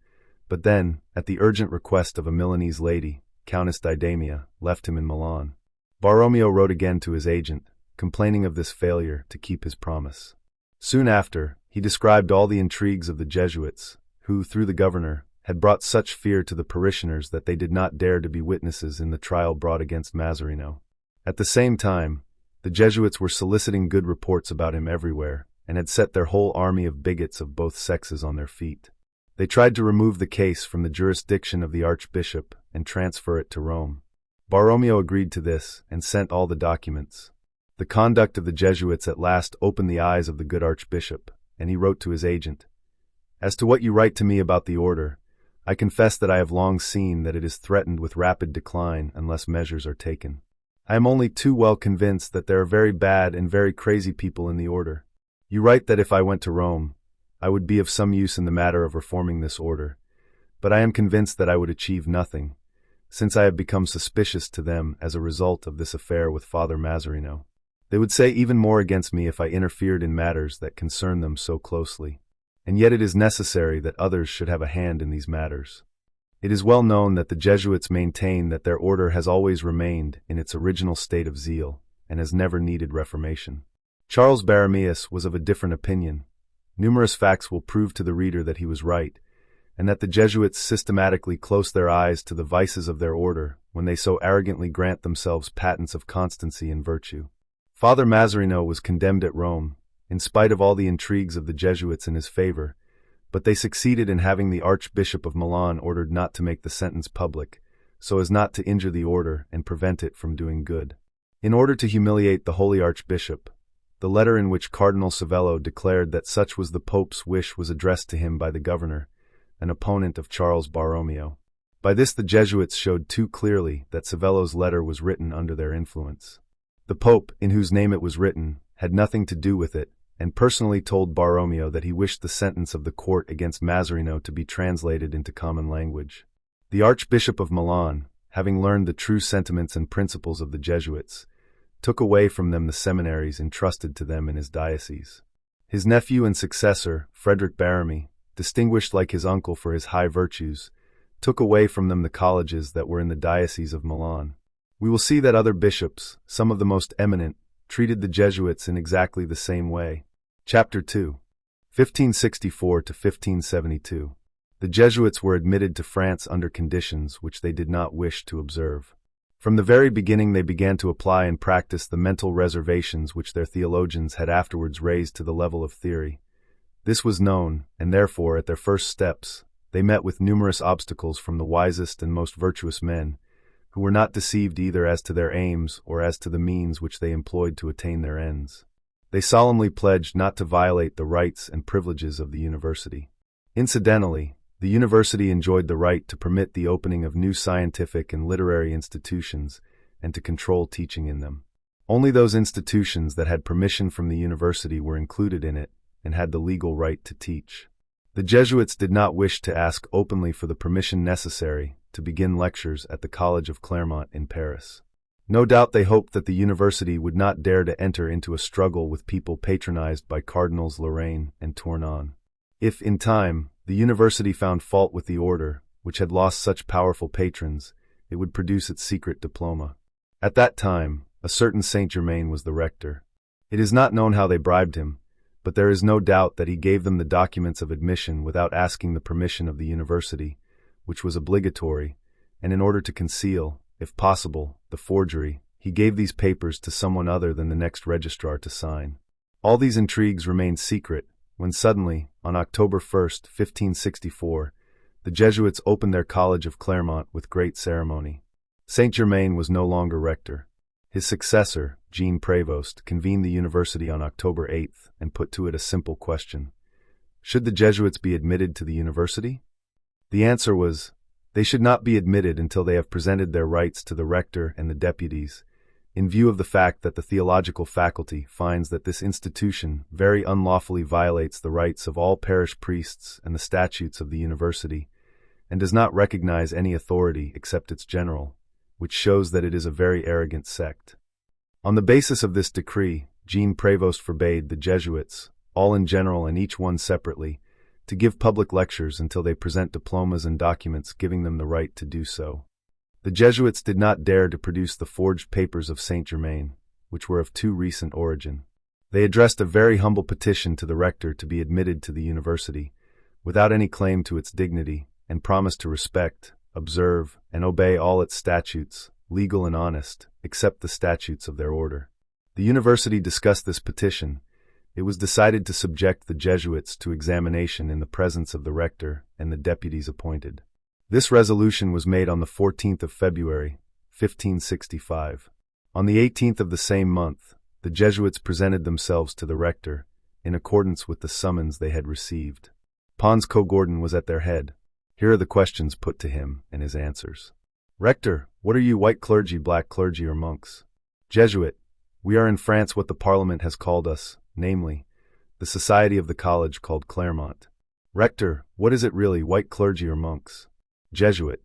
but then, at the urgent request of a Milanese lady, Countess Didamia, left him in Milan. Borromeo wrote again to his agent, complaining of this failure to keep his promise. Soon after, he described all the intrigues of the Jesuits, who, through the governor, had brought such fear to the parishioners that they did not dare to be witnesses in the trial brought against Mazzarino. At the same time, the Jesuits were soliciting good reports about him everywhere, and had set their whole army of bigots of both sexes on their feet. They tried to remove the case from the jurisdiction of the archbishop and transfer it to Rome. Borromeo agreed to this and sent all the documents. The conduct of the Jesuits at last opened the eyes of the good archbishop, and he wrote to his agent, "As to what you write to me about the order, I confess that I have long seen that it is threatened with rapid decline unless measures are taken. I am only too well convinced that there are very bad and very crazy people in the order. You write that if I went to Rome, I would be of some use in the matter of reforming this order, but I am convinced that I would achieve nothing, since I have become suspicious to them as a result of this affair with Father Mazzarino. They would say even more against me if I interfered in matters that concern them so closely. And yet it is necessary that others should have a hand in these matters. It is well known that the Jesuits maintain that their order has always remained in its original state of zeal, and has never needed reformation. Charles Borromeus was of a different opinion. Numerous facts will prove to the reader that he was right, and that the Jesuits systematically close their eyes to the vices of their order when they so arrogantly grant themselves patents of constancy and virtue. Father Mazzarino was condemned at Rome, in spite of all the intrigues of the Jesuits in his favor, but they succeeded in having the Archbishop of Milan ordered not to make the sentence public, so as not to injure the order and prevent it from doing good. In order to humiliate the Holy Archbishop, the letter in which Cardinal Savello declared that such was the Pope's wish was addressed to him by the governor, an opponent of Charles Borromeo. By this the Jesuits showed too clearly that Savello's letter was written under their influence. The Pope, in whose name it was written, had nothing to do with it, and personally told Borromeo that he wished the sentence of the court against Mazzarino to be translated into common language. The Archbishop of Milan, having learned the true sentiments and principles of the Jesuits, took away from them the seminaries entrusted to them in his diocese. His nephew and successor, Frederick Baramy, distinguished like his uncle for his high virtues, took away from them the colleges that were in the diocese of Milan. We will see that other bishops, some of the most eminent, treated the Jesuits in exactly the same way. Chapter 2. 1564 to 1572. The Jesuits were admitted to France under conditions which they did not wish to observe. From the very beginning they began to apply and practice the mental reservations which their theologians had afterwards raised to the level of theory. This was known, and therefore, at their first steps, they met with numerous obstacles from the wisest and most virtuous men, who were not deceived either as to their aims or as to the means which they employed to attain their ends. They solemnly pledged not to violate the rights and privileges of the university. Incidentally, the university enjoyed the right to permit the opening of new scientific and literary institutions and to control teaching in them. Only those institutions that had permission from the university were included in it and had the legal right to teach. The Jesuits did not wish to ask openly for the permission necessary to begin lectures at the College of Clermont in Paris. No doubt they hoped that the university would not dare to enter into a struggle with people patronized by Cardinals Lorraine and Tournon. If, in time, the university found fault with the order, which had lost such powerful patrons, it would produce its secret diploma. At that time, a certain Saint Germain was the rector. It is not known how they bribed him, but there is no doubt that he gave them the documents of admission without asking the permission of the university, which was obligatory, and in order to conceal, if possible, the forgery, he gave these papers to someone other than the next registrar to sign. All these intrigues remained secret, when suddenly, on October 1, 1564, the Jesuits opened their College of Clermont with great ceremony. Saint Germain was no longer rector. His successor, Jean Prévost, convened the university on October 8 and put to it a simple question. Should the Jesuits be admitted to the university? The answer was, they should not be admitted until they have presented their rights to the rector and the deputies, in view of the fact that the theological faculty finds that this institution very unlawfully violates the rights of all parish priests and the statutes of the university, and does not recognize any authority except its general, which shows that it is a very arrogant sect. On the basis of this decree, Jean Prévost forbade the Jesuits, all in general and each one separately, to give public lectures until they present diplomas and documents giving them the right to do so. The Jesuits did not dare to produce the forged papers of Saint Germain, which were of too recent origin. They addressed a very humble petition to the rector to be admitted to the university, without any claim to its dignity, and promised to respect, observe, and obey all its statutes, legal and honest, except the statutes of their order. The university discussed this petition. It was decided to subject the Jesuits to examination in the presence of the rector and the deputies appointed. This resolution was made on the 14th of February, 1565. On the 18th of the same month, the Jesuits presented themselves to the rector, in accordance with the summons they had received. Pons Cogordon was at their head. Here are the questions put to him and his answers. Rector, what are you, white clergy, black clergy, or monks? Jesuit, we are in France what the Parliament has called us, namely, the Society of the College called Clermont. Rector, what is it really, white clergy or monks? Jesuit,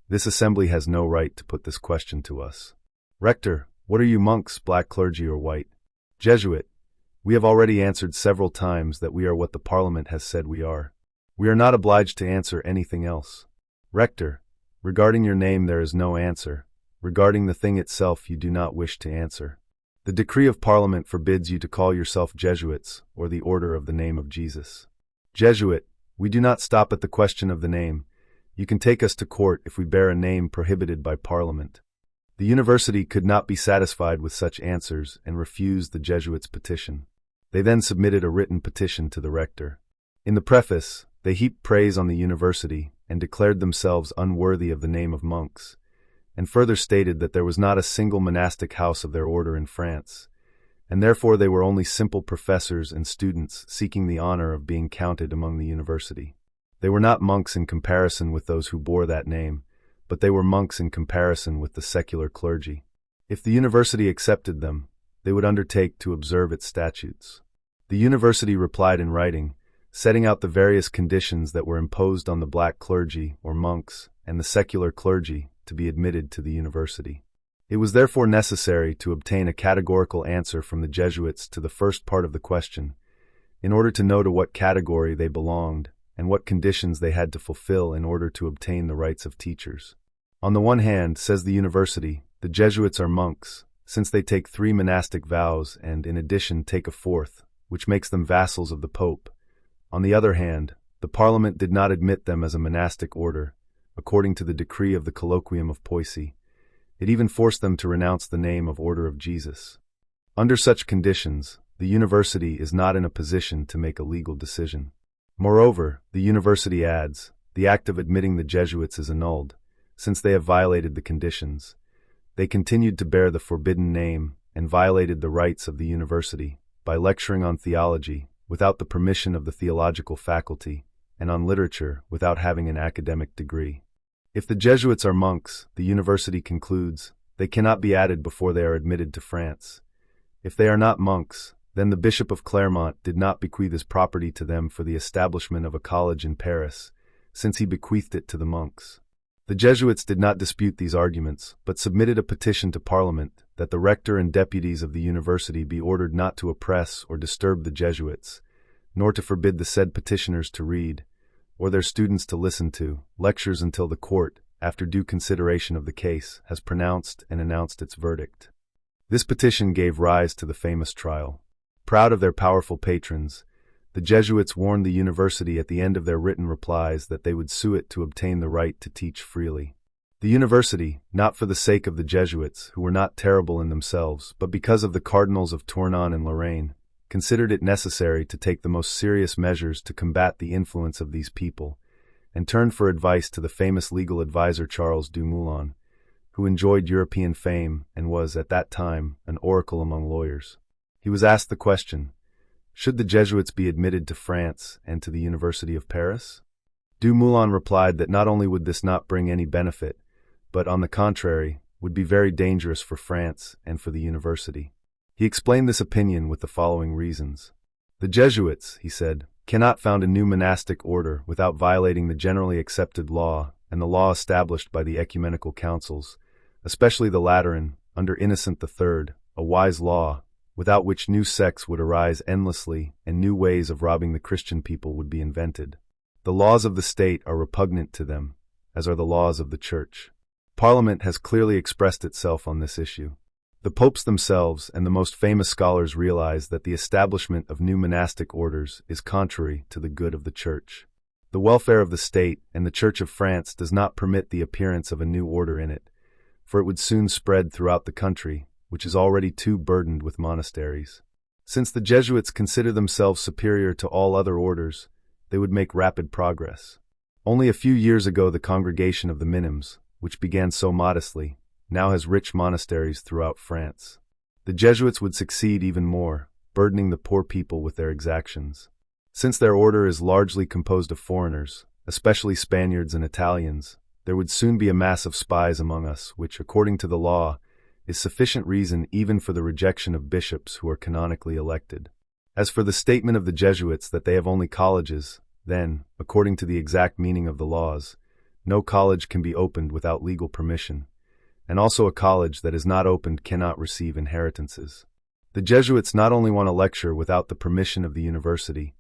this assembly has no right to put this question to us. Rector, what are you, monks, black clergy or white? Jesuit, we have already answered several times that we are what the Parliament has said we are. We are not obliged to answer anything else. Rector, regarding your name there is no answer. Regarding the thing itself you do not wish to answer. The decree of Parliament forbids you to call yourself Jesuits, or the Order of the Name of Jesus. Jesuit, we do not stop at the question of the name. You can take us to court if we bear a name prohibited by Parliament. The university could not be satisfied with such answers and refused the Jesuits' petition. They then submitted a written petition to the rector. In the preface, they heaped praise on the university and declared themselves unworthy of the name of monks, and further stated that there was not a single monastic house of their order in France, and therefore they were only simple professors and students seeking the honor of being counted among the university. They were not monks in comparison with those who bore that name, but they were monks in comparison with the secular clergy. If the university accepted them, they would undertake to observe its statutes. The university replied in writing, setting out the various conditions that were imposed on the black clergy, or monks, and the secular clergy to be admitted to the university. It was therefore necessary to obtain a categorical answer from the Jesuits to the first part of the question, in order to know to what category they belonged and what conditions they had to fulfill in order to obtain the rights of teachers. On the one hand, says the university, the Jesuits are monks, since they take 3 monastic vows and, in addition, take a 4th, which makes them vassals of the Pope. On the other hand, the Parliament did not admit them as a monastic order, according to the decree of the Colloquium of Poissy. It even forced them to renounce the name of Order of Jesus. Under such conditions, the university is not in a position to make a legal decision. Moreover, the university adds, the act of admitting the Jesuits is annulled, since they have violated the conditions. They continued to bear the forbidden name and violated the rights of the university, by lecturing on theology without the permission of the theological faculty, and on literature without having an academic degree. If the Jesuits are monks, the university concludes, they cannot be added before they are admitted to France. If they are not monks, then the Bishop of Clermont did not bequeath his property to them for the establishment of a college in Paris, since he bequeathed it to the monks. The Jesuits did not dispute these arguments, but submitted a petition to Parliament that the rector and deputies of the university be ordered not to oppress or disturb the Jesuits, nor to forbid the said petitioners to read, or their students to listen to, lectures until the court, after due consideration of the case, has pronounced and announced its verdict. This petition gave rise to the famous trial. Proud of their powerful patrons, the Jesuits warned the university at the end of their written replies that they would sue it to obtain the right to teach freely. The university, not for the sake of the Jesuits, who were not terrible in themselves, but because of the cardinals of Tournon and Lorraine, considered it necessary to take the most serious measures to combat the influence of these people, and turned for advice to the famous legal adviser Charles Dumoulin, who enjoyed European fame and was, at that time, an oracle among lawyers. He was asked the question, should the Jesuits be admitted to France and to the University of Paris? Dumoulin replied that not only would this not bring any benefit, but, on the contrary, would be very dangerous for France and for the university. He explained this opinion with the following reasons. The Jesuits, he said, cannot found a new monastic order without violating the generally accepted law and the law established by the ecumenical councils, especially the Lateran, under Innocent III, a wise law, without which new sects would arise endlessly and new ways of robbing the Christian people would be invented. The laws of the state are repugnant to them, as are the laws of the Church. Parliament has clearly expressed itself on this issue. The popes themselves and the most famous scholars realize that the establishment of new monastic orders is contrary to the good of the Church. The welfare of the state and the Church of France does not permit the appearance of a new order in it, for it would soon spread throughout the country, which is already too burdened with monasteries. Since the Jesuits consider themselves superior to all other orders, they would make rapid progress. Only a few years ago the Congregation of the Minims, which began so modestly, now has rich monasteries throughout France. The Jesuits would succeed even more, burdening the poor people with their exactions. Since their order is largely composed of foreigners, especially Spaniards and Italians, there would soon be a mass of spies among us, which, according to the law, is sufficient reason even for the rejection of bishops who are canonically elected. As for the statement of the Jesuits that they have only colleges, then, according to the exact meaning of the laws, no college can be opened without legal permission, and also a college that is not opened cannot receive inheritances. The Jesuits not only want to lecture without the permission of the university,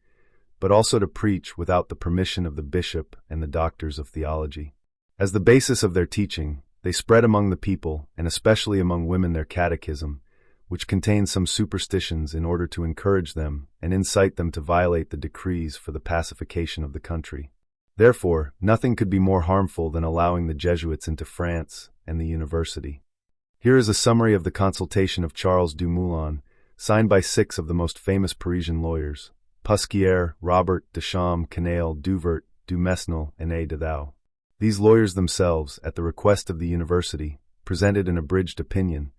but also to preach without the permission of the bishop and the doctors of theology. As the basis of their teaching, they spread among the people, and especially among women, their catechism, which contains some superstitions in order to encourage them and incite them to violate the decrees for the pacification of the country. Therefore, nothing could be more harmful than allowing the Jesuits into France and the university. Here is a summary of the consultation of Charles Dumoulin, signed by 6 of the most famous Parisian lawyers: Pusquier, Robert, Deschamps, Canaille, Duvert, Dumesnil, and A. de Thou. These lawyers themselves, at the request of the university, presented an abridged opinion,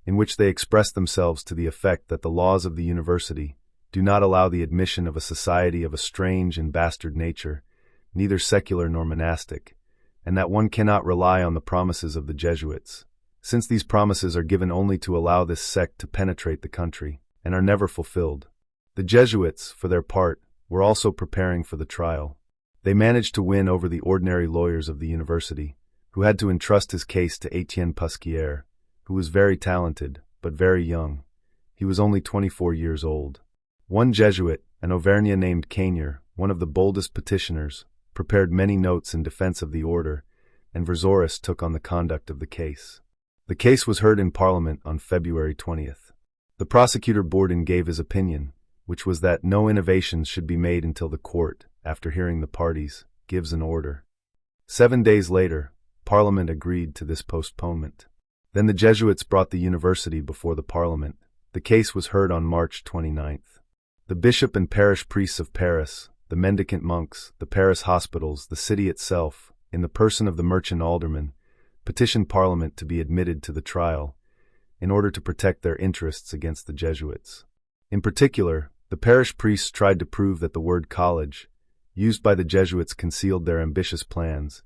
in which they expressed themselves to the effect that the laws of the university do not allow the admission of a society of a strange and bastard nature, neither secular nor monastic, and that one cannot rely on the promises of the Jesuits, since these promises are given only to allow this sect to penetrate the country, and are never fulfilled. The Jesuits, for their part, were also preparing for the trial. They managed to win over the ordinary lawyers of the university, who had to entrust his case to Etienne Pusquier, who was very talented, but very young. He was only 24 years old. One Jesuit, an Auvergnat named Cagnier, one of the boldest petitioners, prepared many notes in defense of the order, and Verzoris took on the conduct of the case. The case was heard in Parliament on February 20th. The prosecutor Bourdon gave his opinion, which was that no innovations should be made until the court, after hearing the parties, gives an order. 7 days later, Parliament agreed to this postponement. Then the Jesuits brought the university before the Parliament. The case was heard on March 29th. The bishop and parish priests of Paris, the mendicant monks, the Paris hospitals, the city itself, in the person of the merchant aldermen, petitioned Parliament to be admitted to the trial, in order to protect their interests against the Jesuits. In particular, the parish priests tried to prove that the word college, used by the Jesuits, concealed their ambitious plans,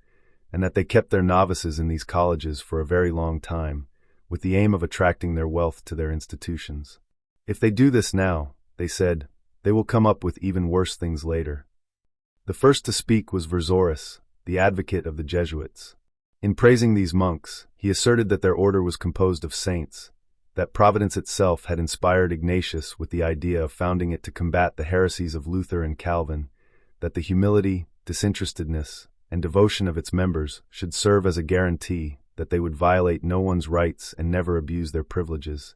and that they kept their novices in these colleges for a very long time, with the aim of attracting their wealth to their institutions. If they do this now, they said, they will come up with even worse things later. The first to speak was Versoris, the advocate of the Jesuits. In praising these monks, he asserted that their order was composed of saints, that Providence itself had inspired Ignatius with the idea of founding it to combat the heresies of Luther and Calvin, that the humility, disinterestedness, and devotion of its members should serve as a guarantee that they would violate no one's rights and never abuse their privileges,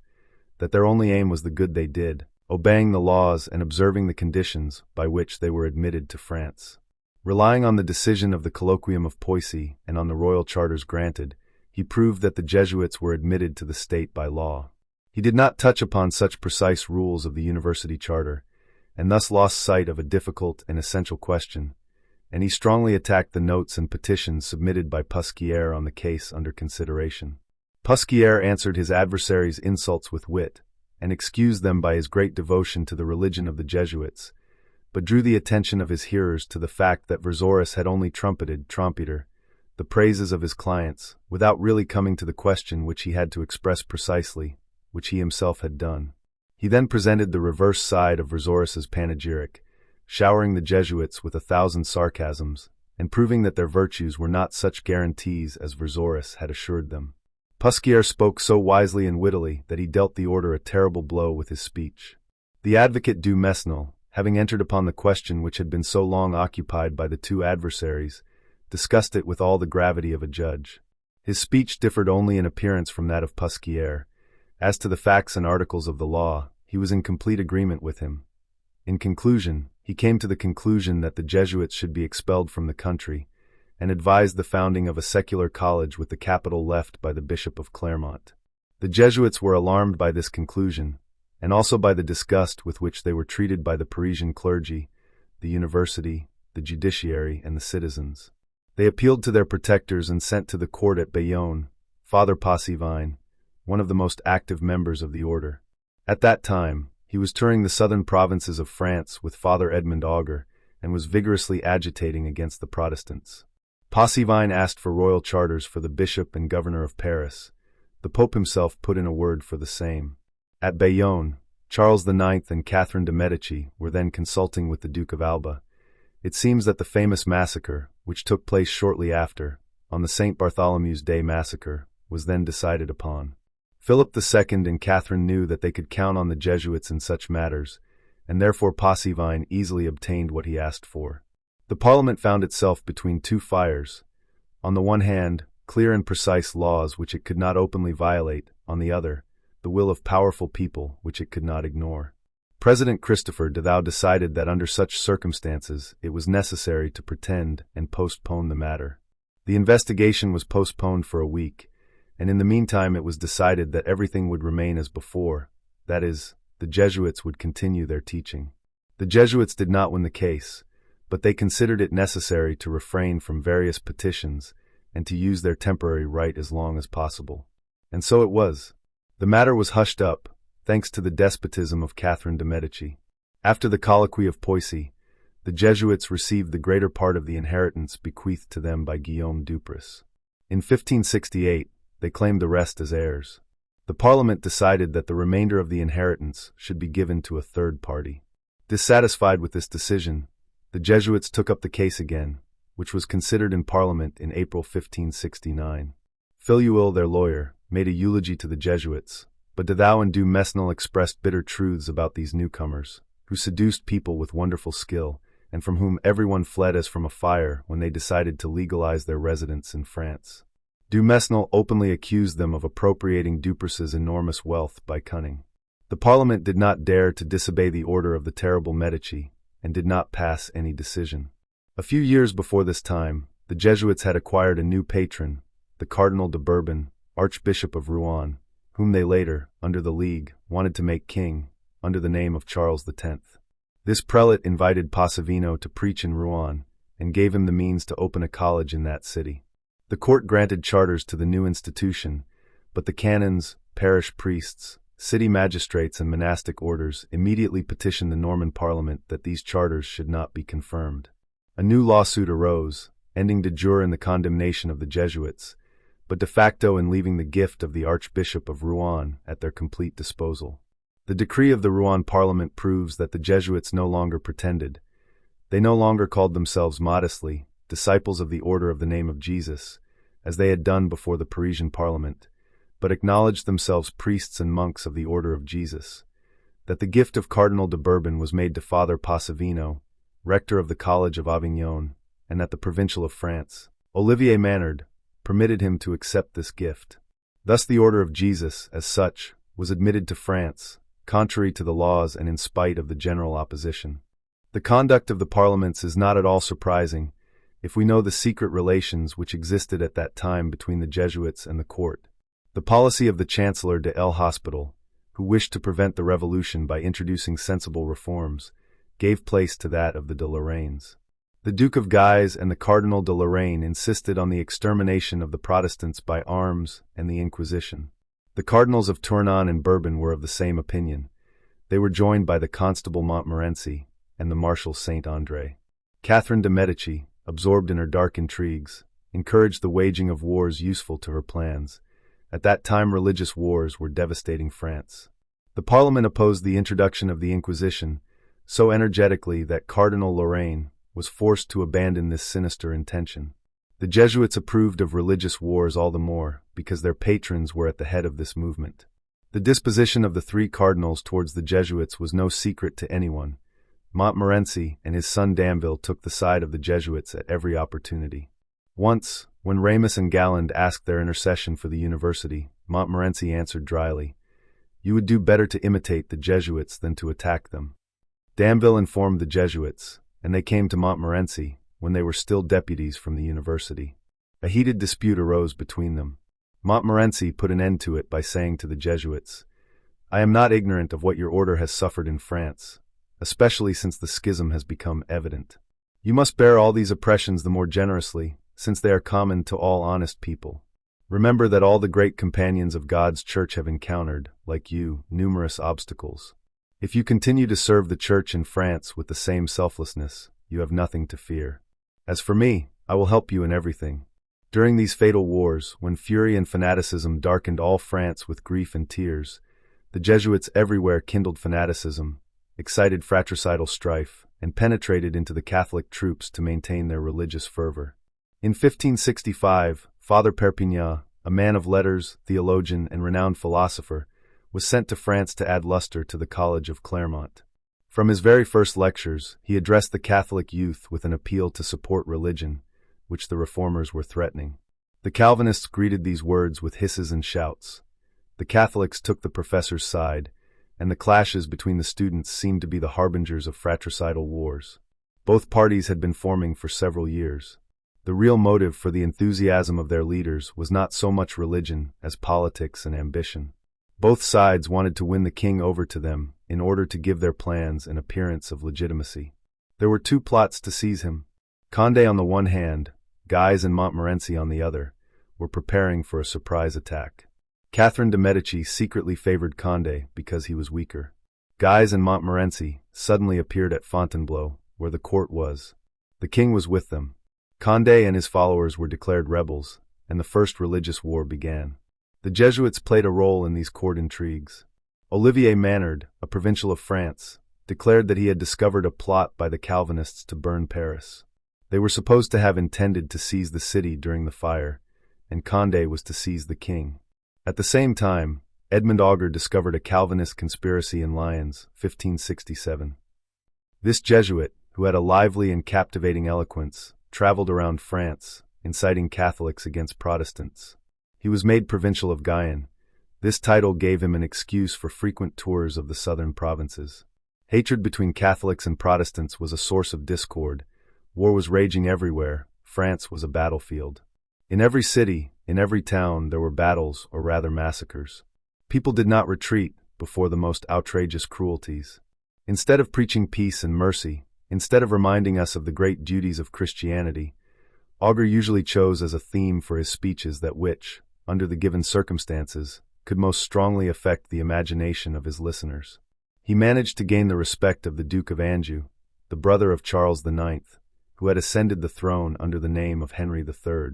that their only aim was the good they did, obeying the laws and observing the conditions by which they were admitted to France. Relying on the decision of the Colloquium of Poissy and on the royal charters granted, he proved that the Jesuits were admitted to the state by law. He did not touch upon such precise rules of the university charter, and thus lost sight of a difficult and essential question, and he strongly attacked the notes and petitions submitted by Pusquier on the case under consideration. Pusquier answered his adversaries' insults with wit, and excused them by his great devotion to the religion of the Jesuits, but drew the attention of his hearers to the fact that Versoris had only trumpeter, the praises of his clients, without really coming to the question which he had to express precisely, which he himself had done. He then presented the reverse side of Versoris's panegyric, showering the Jesuits with 1,000 sarcasms, and proving that their virtues were not such guarantees as Versoris had assured them. Pusquier spoke so wisely and wittily that he dealt the order a terrible blow with his speech. The advocate du Mesnil, having entered upon the question which had been so long occupied by the two adversaries, discussed it with all the gravity of a judge. His speech differed only in appearance from that of Pusquier. As to the facts and articles of the law, he was in complete agreement with him. In conclusion, he came to the conclusion that the Jesuits should be expelled from the country, and advised the founding of a secular college with the capital left by the Bishop of Clermont. The Jesuits were alarmed by this conclusion, and also by the disgust with which they were treated by the Parisian clergy, the university, the judiciary, and the citizens. They appealed to their protectors and sent to the court at Bayonne Father Passivine, one of the most active members of the order. At that time, he was touring the southern provinces of France with Father Edmond Auger, and was vigorously agitating against the Protestants. Passivine asked for royal charters for the bishop and governor of Paris. The Pope himself put in a word for the same. At Bayonne, Charles IX and Catherine de' Medici were then consulting with the Duke of Alba. It seems that the famous massacre, which took place shortly after, on the St. Bartholomew's Day massacre, was then decided upon. Philip II and Catherine knew that they could count on the Jesuits in such matters, and therefore Passivine easily obtained what he asked for. The Parliament found itself between two fires. On the one hand, clear and precise laws which it could not openly violate; on the other, the will of powerful people which it could not ignore. President Christopher Devoux decided that under such circumstances it was necessary to pretend and postpone the matter. The investigation was postponed for a week, and in the meantime it was decided that everything would remain as before, that is, the Jesuits would continue their teaching. The Jesuits did not win the case, but they considered it necessary to refrain from various petitions and to use their temporary right as long as possible. And so it was. The matter was hushed up, thanks to the despotism of Catherine de' Medici. After the colloquy of Poissy, the Jesuits received the greater part of the inheritance bequeathed to them by Guillaume Duprez. In 1568, they claimed the rest as heirs. The Parliament decided that the remainder of the inheritance should be given to a third party. Dissatisfied with this decision, the Jesuits took up the case again, which was considered in Parliament in April 1569. Filleul, their lawyer, made a eulogy to the Jesuits, but Devoux and du Mesnil expressed bitter truths about these newcomers, who seduced people with wonderful skill, and from whom everyone fled as from a fire when they decided to legalize their residence in France. Du Mesnil openly accused them of appropriating Duprez's enormous wealth by cunning. The Parliament did not dare to disobey the order of the terrible Medici, and did not pass any decision. A few years before this time, the Jesuits had acquired a new patron, the Cardinal de Bourbon, Archbishop of Rouen, whom they later, under the League, wanted to make king, under the name of Charles X. This prelate invited Passivino to preach in Rouen, and gave him the means to open a college in that city. The court granted charters to the new institution, but the canons, parish priests, city magistrates and monastic orders immediately petitioned the Norman Parliament that these charters should not be confirmed. A new lawsuit arose, ending de jure in the condemnation of the Jesuits, but de facto in leaving the gift of the Archbishop of Rouen at their complete disposal. The decree of the Rouen Parliament proves that the Jesuits no longer pretended. They no longer called themselves modestly disciples of the Order of the Name of Jesus, as they had done before the Parisian Parliament, but acknowledged themselves priests and monks of the Order of Jesus. That the gift of Cardinal de Bourbon was made to Father Passavino, rector of the College of Avignon, and that the Provincial of France, Olivier Manard, permitted him to accept this gift. Thus the Order of Jesus, as such, was admitted to France, contrary to the laws and in spite of the general opposition. The conduct of the parliaments is not at all surprising, if we know the secret relations which existed at that time between the Jesuits and the court. The policy of the Chancellor de l'Hospital, who wished to prevent the revolution by introducing sensible reforms, gave place to that of the de Lorraines. The Duke of Guise and the Cardinal de Lorraine insisted on the extermination of the Protestants by arms and the Inquisition. The Cardinals of Tournon and Bourbon were of the same opinion. They were joined by the Constable Montmorency and the Marshal Saint-André. Catherine de' Medici, absorbed in her dark intrigues, encouraged the waging of wars useful to her plans. At that time religious wars were devastating France. The Parliament opposed the introduction of the Inquisition so energetically that Cardinal Lorraine was forced to abandon this sinister intention. The Jesuits approved of religious wars all the more because their patrons were at the head of this movement. The disposition of the three cardinals towards the Jesuits was no secret to anyone. Montmorency and his son Danville took the side of the Jesuits at every opportunity. Once, when Ramus and Galland asked their intercession for the university, Montmorency answered dryly, "You would do better to imitate the Jesuits than to attack them." Danville informed the Jesuits, and they came to Montmorency when they were still deputies from the university. A heated dispute arose between them. Montmorency put an end to it by saying to the Jesuits, "I am not ignorant of what your order has suffered in France, especially since the schism has become evident. You must bear all these oppressions the more generously, since they are common to all honest people. Remember that all the great companions of God's Church have encountered, like you, numerous obstacles. If you continue to serve the Church in France with the same selflessness, you have nothing to fear. As for me, I will help you in everything." During these fatal wars, when fury and fanaticism darkened all France with grief and tears, the Jesuits everywhere kindled fanaticism, excited fratricidal strife, and penetrated into the Catholic troops to maintain their religious fervor. In 1565, Father Perpignan, a man of letters, theologian, and renowned philosopher, was sent to France to add luster to the College of Clermont. From his very first lectures, he addressed the Catholic youth with an appeal to support religion, which the reformers were threatening. The Calvinists greeted these words with hisses and shouts. The Catholics took the professor's side, and the clashes between the students seemed to be the harbingers of fratricidal wars. Both parties had been forming for several years. The real motive for the enthusiasm of their leaders was not so much religion as politics and ambition. Both sides wanted to win the king over to them in order to give their plans an appearance of legitimacy. There were two plots to seize him. Condé on the one hand, Guise and Montmorency on the other, were preparing for a surprise attack. Catherine de' Medici secretly favored Condé because he was weaker. Guise and Montmorency suddenly appeared at Fontainebleau, where the court was. The king was with them. Condé and his followers were declared rebels, and the first religious war began. The Jesuits played a role in these court intrigues. Olivier Manard, a provincial of France, declared that he had discovered a plot by the Calvinists to burn Paris. They were supposed to have intended to seize the city during the fire, and Condé was to seize the king. At the same time, Edmond Auger discovered a Calvinist conspiracy in Lyons, 1567. This Jesuit, who had a lively and captivating eloquence, traveled around France, inciting Catholics against Protestants. He was made Provincial of Guyenne. This title gave him an excuse for frequent tours of the southern provinces. Hatred between Catholics and Protestants was a source of discord. War was raging everywhere. France was a battlefield. In every city, in every town, there were battles, or rather massacres. People did not retreat before the most outrageous cruelties. Instead of preaching peace and mercy, instead of reminding us of the great duties of Christianity, Auger usually chose as a theme for his speeches that which, under the given circumstances, could most strongly affect the imagination of his listeners. He managed to gain the respect of the Duke of Anjou, the brother of Charles IX, who had ascended the throne under the name of Henry III.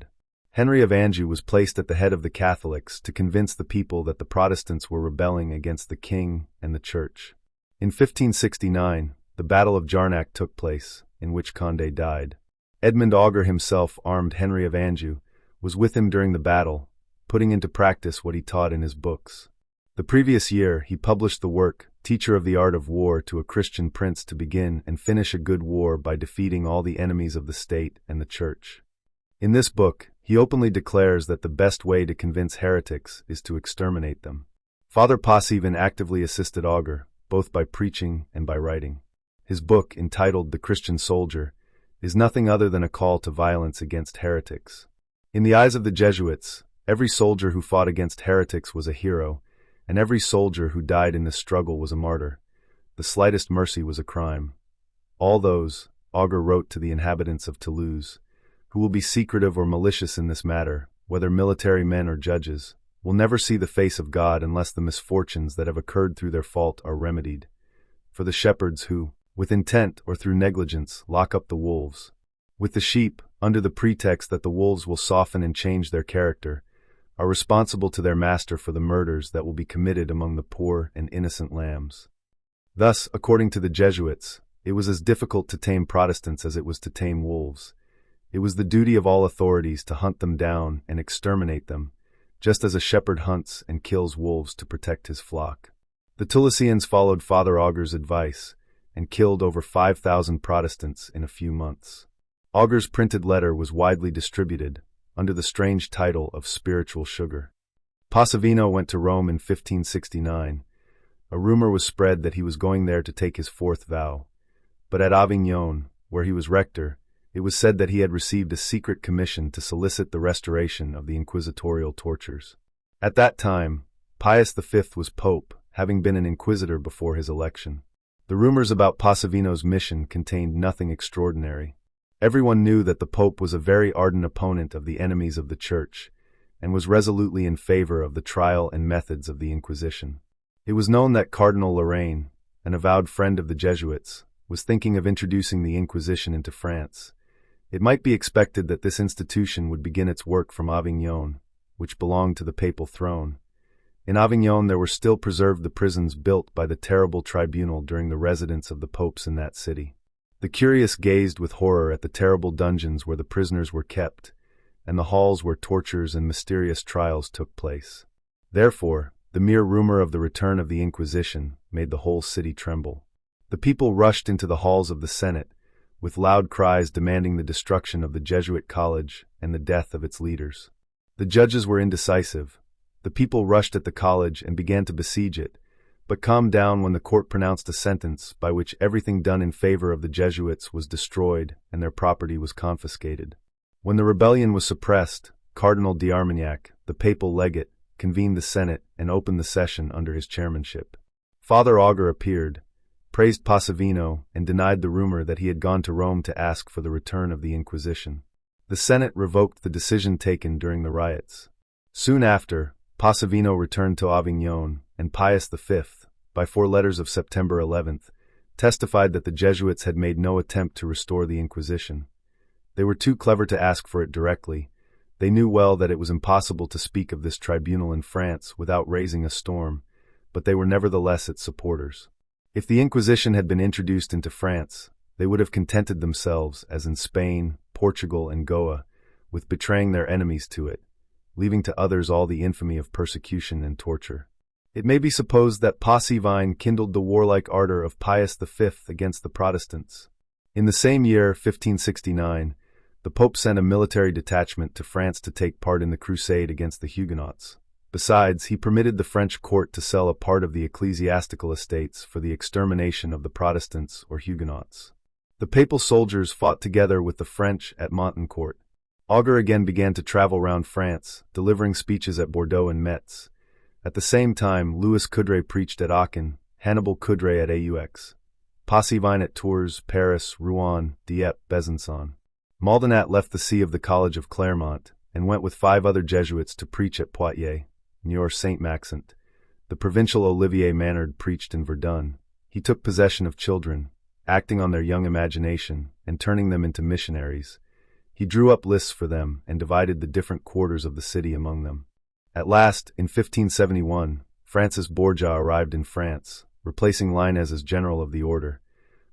Henry of Anjou was placed at the head of the Catholics to convince the people that the Protestants were rebelling against the king and the church. In 1569, the Battle of Jarnac took place, in which Condé died. Edmund Auger himself, armed Henry of Anjou, was with him during the battle, putting into practice what he taught in his books. The previous year, he published the work, Teacher of the Art of War to a Christian Prince to Begin and Finish a Good War by Defeating All the Enemies of the State and the Church. In this book, he openly declares that the best way to convince heretics is to exterminate them. Father Passivin actively assisted Auger, both by preaching and by writing. His book, entitled The Christian Soldier, is nothing other than a call to violence against heretics. In the eyes of the Jesuits, every soldier who fought against heretics was a hero, and every soldier who died in this struggle was a martyr. The slightest mercy was a crime. All those, Auger wrote to the inhabitants of Toulouse, who will be secretive or malicious in this matter, whether military men or judges, will never see the face of God unless the misfortunes that have occurred through their fault are remedied. For the shepherds who, with intent or through negligence, lock up the wolves, with the sheep, under the pretext that the wolves will soften and change their character, are responsible to their master for the murders that will be committed among the poor and innocent lambs. Thus, according to the Jesuits, it was as difficult to tame Protestants as it was to tame wolves. It was the duty of all authorities to hunt them down and exterminate them, just as a shepherd hunts and kills wolves to protect his flock. The Toulousians followed Father Auger's advice and killed over 5,000 Protestants in a few months. Auger's printed letter was widely distributed, under the strange title of Spiritual Sugar. Passivino went to Rome in 1569. A rumor was spread that he was going there to take his fourth vow. But at Avignon, where he was rector, it was said that he had received a secret commission to solicit the restoration of the inquisitorial tortures. At that time, Pius V was pope, having been an inquisitor before his election. The rumors about Passivino's mission contained nothing extraordinary. Everyone knew that the Pope was a very ardent opponent of the enemies of the Church, and was resolutely in favor of the trial and methods of the Inquisition. It was known that Cardinal Lorraine, an avowed friend of the Jesuits, was thinking of introducing the Inquisition into France. It might be expected that this institution would begin its work from Avignon, which belonged to the papal throne. In Avignon there were still preserved the prisons built by the terrible tribunal during the residence of the popes in that city. The curious gazed with horror at the terrible dungeons where the prisoners were kept, and the halls where tortures and mysterious trials took place. Therefore, the mere rumor of the return of the Inquisition made the whole city tremble. The people rushed into the halls of the Senate, with loud cries demanding the destruction of the Jesuit college and the death of its leaders. The judges were indecisive. The people rushed at the college and began to besiege it, but calmed down when the court pronounced a sentence by which everything done in favor of the Jesuits was destroyed and their property was confiscated. When the rebellion was suppressed, Cardinal d'Armagnac, the papal legate, convened the Senate and opened the session under his chairmanship. Father Auger appeared, praised Passivino, and denied the rumor that he had gone to Rome to ask for the return of the Inquisition. The Senate revoked the decision taken during the riots. Soon after, Passivino returned to Avignon, and Pius V, by 4 letters of September 11th, testified that the Jesuits had made no attempt to restore the Inquisition. They were too clever to ask for it directly. They knew well that it was impossible to speak of this tribunal in France without raising a storm, but they were nevertheless its supporters. If the Inquisition had been introduced into France, they would have contented themselves, as in Spain, Portugal, and Goa, with betraying their enemies to it, leaving to others all the infamy of persecution and torture. It may be supposed that Passivine kindled the warlike ardor of Pius V against the Protestants. In the same year, 1569, the Pope sent a military detachment to France to take part in the crusade against the Huguenots. Besides, he permitted the French court to sell a part of the ecclesiastical estates for the extermination of the Protestants or Huguenots. The papal soldiers fought together with the French at Montancourt. Auger again began to travel round France, delivering speeches at Bordeaux and Metz. At the same time, Louis Coudray preached at Aachen, Hannibal Coudray at Aux, Passivine at Tours, Paris, Rouen, Dieppe, Besançon. Maldenat left the see of the College of Clermont and went with 5 other Jesuits to preach at Poitiers. Niort Saint-Maxent, the provincial Olivier Manard preached in Verdun. He took possession of children, acting on their young imagination and turning them into missionaries. He drew up lists for them and divided the different quarters of the city among them. At last, in 1571, Francis Borgia arrived in France, replacing Lainez as general of the order.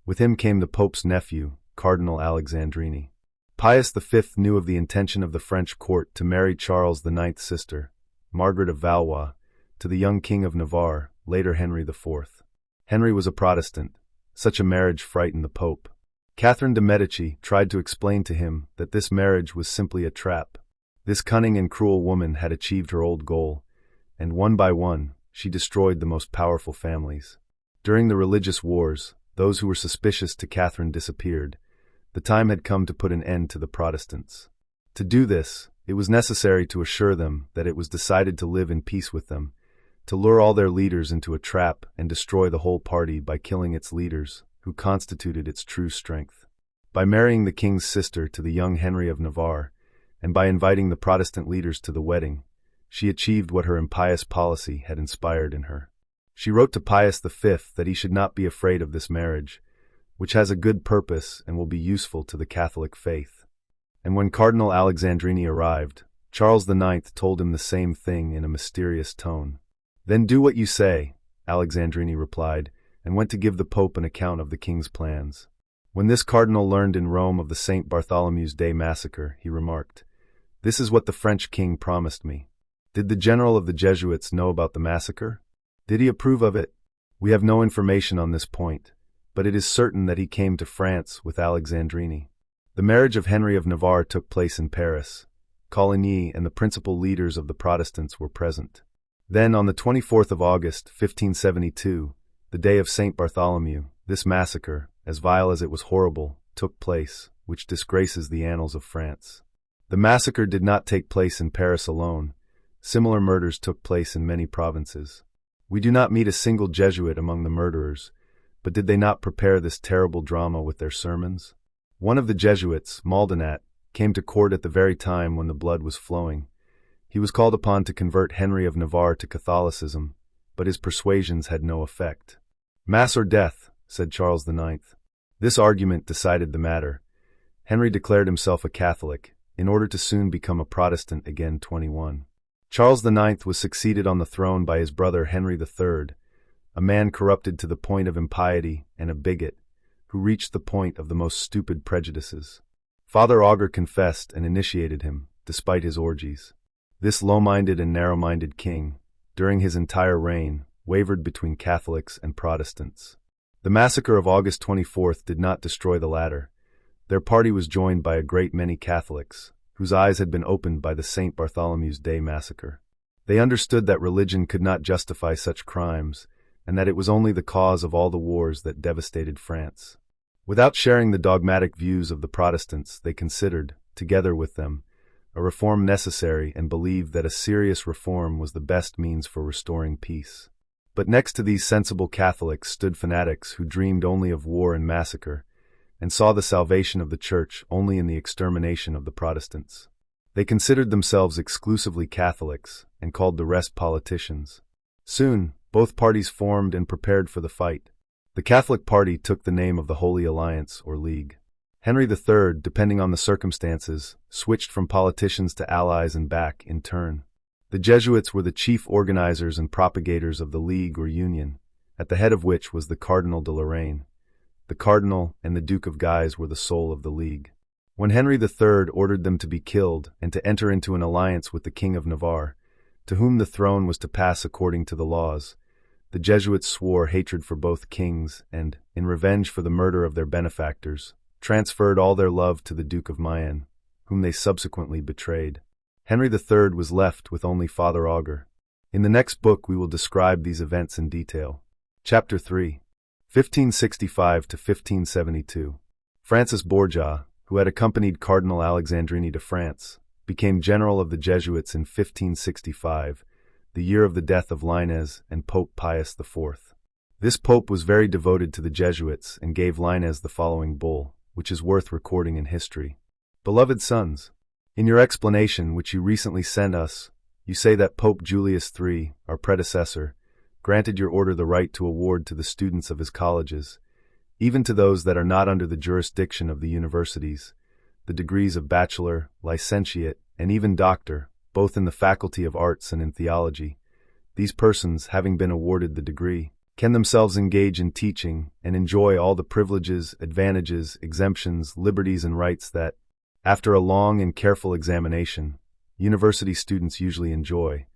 With him came the Pope's nephew, Cardinal Alexandrini. Pius V knew of the intention of the French court to marry Charles IX's sister, Margaret of Valois, to the young King of Navarre, later Henry IV. Henry was a Protestant. Such a marriage frightened the Pope. Catherine de' Medici tried to explain to him that this marriage was simply a trap. This cunning and cruel woman had achieved her old goal, and one by one, she destroyed the most powerful families. During the religious wars, those who were suspicious to Catherine disappeared. The time had come to put an end to the Protestants. To do this, it was necessary to assure them that it was decided to live in peace with them, to lure all their leaders into a trap and destroy the whole party by killing its leaders, who constituted its true strength. By marrying the king's sister to the young Henry of Navarre, and by inviting the Protestant leaders to the wedding, she achieved what her impious policy had inspired in her. She wrote to Pius V that he should not be afraid of this marriage, which has a good purpose and will be useful to the Catholic faith. And when Cardinal Alexandrini arrived, Charles IX told him the same thing in a mysterious tone. "Then do what you say," Alexandrini replied, and went to give the Pope an account of the king's plans. When this cardinal learned in Rome of the St. Bartholomew's Day massacre, he remarked, "This is what the French king promised me." Did the general of the Jesuits know about the massacre? Did he approve of it? We have no information on this point, but it is certain that he came to France with Alexandrini. The marriage of Henry of Navarre took place in Paris. Coligny and the principal leaders of the Protestants were present. Then, on the 24th of August, 1572, the day of St. Bartholomew, this massacre, as vile as it was horrible, took place, which disgraces the annals of France. The massacre did not take place in Paris alone. Similar murders took place in many provinces. We do not meet a single Jesuit among the murderers, but did they not prepare this terrible drama with their sermons? One of the Jesuits, Maldenat, came to court at the very time when the blood was flowing. He was called upon to convert Henry of Navarre to Catholicism, but his persuasions had no effect. "Mass or death," said Charles IX. This argument decided the matter. Henry declared himself a Catholic, in order to soon become a Protestant again 21. Charles IX was succeeded on the throne by his brother Henry III, a man corrupted to the point of impiety and a bigot, who reached the point of the most stupid prejudices. Father Auger confessed and initiated him, despite his orgies. This low-minded and narrow-minded king, during his entire reign, wavered between Catholics and Protestants. The massacre of August 24th did not destroy the latter. Their party was joined by a great many Catholics, whose eyes had been opened by the St. Bartholomew's Day massacre. They understood that religion could not justify such crimes, and that it was only the cause of all the wars that devastated France. Without sharing the dogmatic views of the Protestants, they considered, together with them, a reform necessary and believed that a serious reform was the best means for restoring peace. But next to these sensible Catholics stood fanatics who dreamed only of war and massacre, and saw the salvation of the Church only in the extermination of the Protestants. They considered themselves exclusively Catholics, and called the rest politicians. Soon, both parties formed and prepared for the fight. The Catholic party took the name of the Holy Alliance, or League. Henry III, depending on the circumstances, switched from politicians to allies and back in turn. The Jesuits were the chief organizers and propagators of the League or Union, at the head of which was the Cardinal de Lorraine. The Cardinal and the Duke of Guise were the soul of the League. When Henry III ordered them to be killed and to enter into an alliance with the King of Navarre, to whom the throne was to pass according to the laws, the Jesuits swore hatred for both kings and, in revenge for the murder of their benefactors, transferred all their love to the Duke of Mayenne, whom they subsequently betrayed. Henry III was left with only Father Auger. In the next book we will describe these events in detail. Chapter 3. 1565 to 1572. Francis Borgia, who had accompanied Cardinal Alexandrini to France, became general of the Jesuits in 1565, the year of the death of Lainez and Pope Pius IV. This pope was very devoted to the Jesuits and gave Lainez the following bull, which is worth recording in history. "Beloved sons, in your explanation which you recently sent us, You say that Pope Julius III, our predecessor, granted your order the right to award to the students of his colleges, even to those that are not under the jurisdiction of the universities, the degrees of bachelor, licentiate, and even doctor, both in the faculty of arts and in theology. These persons, having been awarded the degree, can themselves engage in teaching and enjoy all the privileges, advantages, exemptions, liberties, and rights that, after a long and careful examination, university students usually enjoy.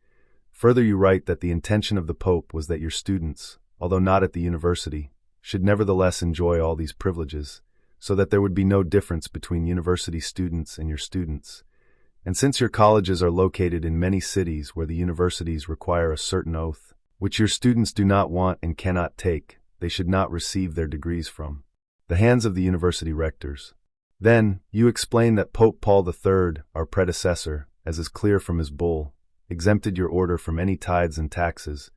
Further, you write that the intention of the Pope was that your students, although not at the university, should nevertheless enjoy all these privileges, so that there would be no difference between university students and your students. And since your colleges are located in many cities where the universities require a certain oath, which your students do not want and cannot take, they should not receive their degrees from the hands of the university rectors. Then, you explain that Pope Paul III, our predecessor, as is clear from his bull, exempted your order from any tithes and taxes,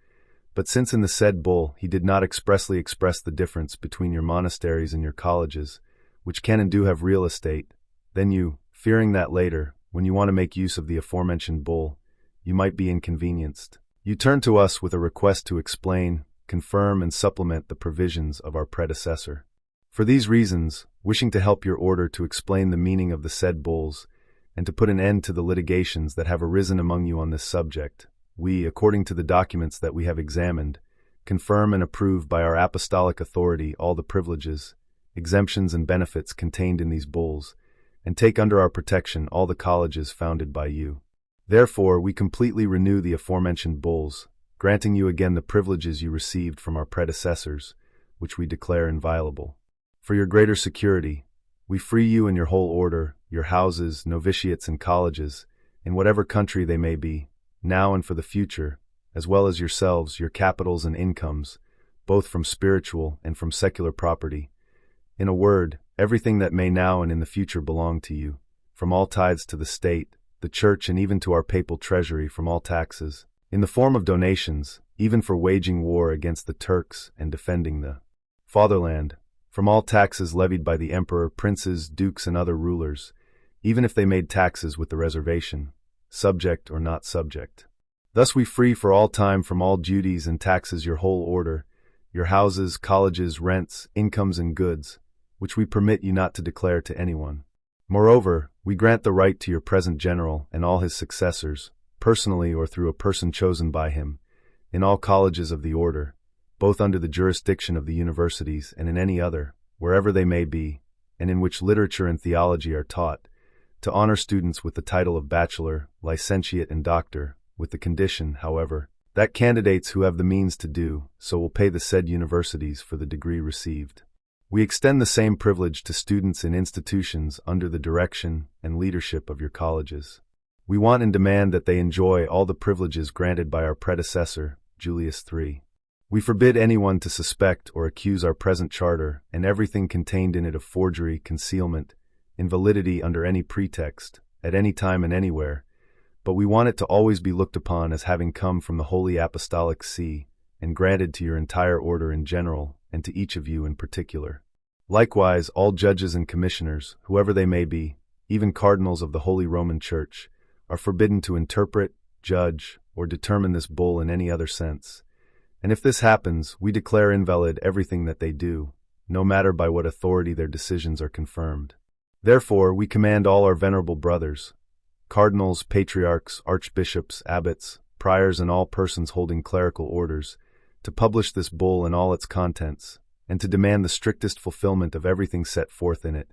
but since in the said bull he did not expressly express the difference between your monasteries and your colleges, which can and do have real estate, then you, fearing that later, when you want to make use of the aforementioned bull, you might be inconvenienced, you turn to us with a request to explain, confirm, and supplement the provisions of our predecessor. For these reasons, wishing to help your order to explain the meaning of the said bulls, and to put an end to the litigations that have arisen among you on this subject, we, according to the documents that we have examined, confirm and approve by our apostolic authority all the privileges, exemptions, and benefits contained in these bulls, and take under our protection all the colleges founded by you. Therefore, we completely renew the aforementioned bulls, granting you again the privileges you received from our predecessors, which we declare inviolable. For your greater security, we free you and your whole order, your houses, novitiates, and colleges, in whatever country they may be, now and for the future, as well as yourselves, your capitals and incomes, both from spiritual and from secular property. In a word, everything that may now and in the future belong to you, from all tithes to the state, the church, and even to our papal treasury, from all taxes, in the form of donations, even for waging war against the Turks and defending the fatherland, from all taxes levied by the emperor, princes, dukes, and other rulers, even if they made taxes with the reservation, subject or not subject. Thus we free for all time from all duties and taxes your whole order, your houses, colleges, rents, incomes, and goods, which we permit you not to declare to anyone. Moreover, we grant the right to your present general and all his successors, personally or through a person chosen by him, in all colleges of the order, both under the jurisdiction of the universities and in any other, wherever they may be, and in which literature and theology are taught, to honor students with the title of bachelor, licentiate, and doctor, with the condition, however, that candidates who have the means to do so will pay the said universities for the degree received. We extend the same privilege to students in institutions under the direction and leadership of your colleges. We want and demand that they enjoy all the privileges granted by our predecessor, Julius III. We forbid anyone to suspect or accuse our present charter and everything contained in it of forgery, concealment, invalidity under any pretext, at any time and anywhere, but we want it to always be looked upon as having come from the Holy Apostolic See and granted to your entire order in general and to each of you in particular. Likewise, all judges and commissioners, whoever they may be, even cardinals of the Holy Roman Church, are forbidden to interpret, judge, or determine this bull in any other sense. And if this happens, we declare invalid everything that they do, no matter by what authority their decisions are confirmed. Therefore, we command all our venerable brothers, cardinals, patriarchs, archbishops, abbots, priors, and all persons holding clerical orders, to publish this bull and all its contents, and to demand the strictest fulfillment of everything set forth in it,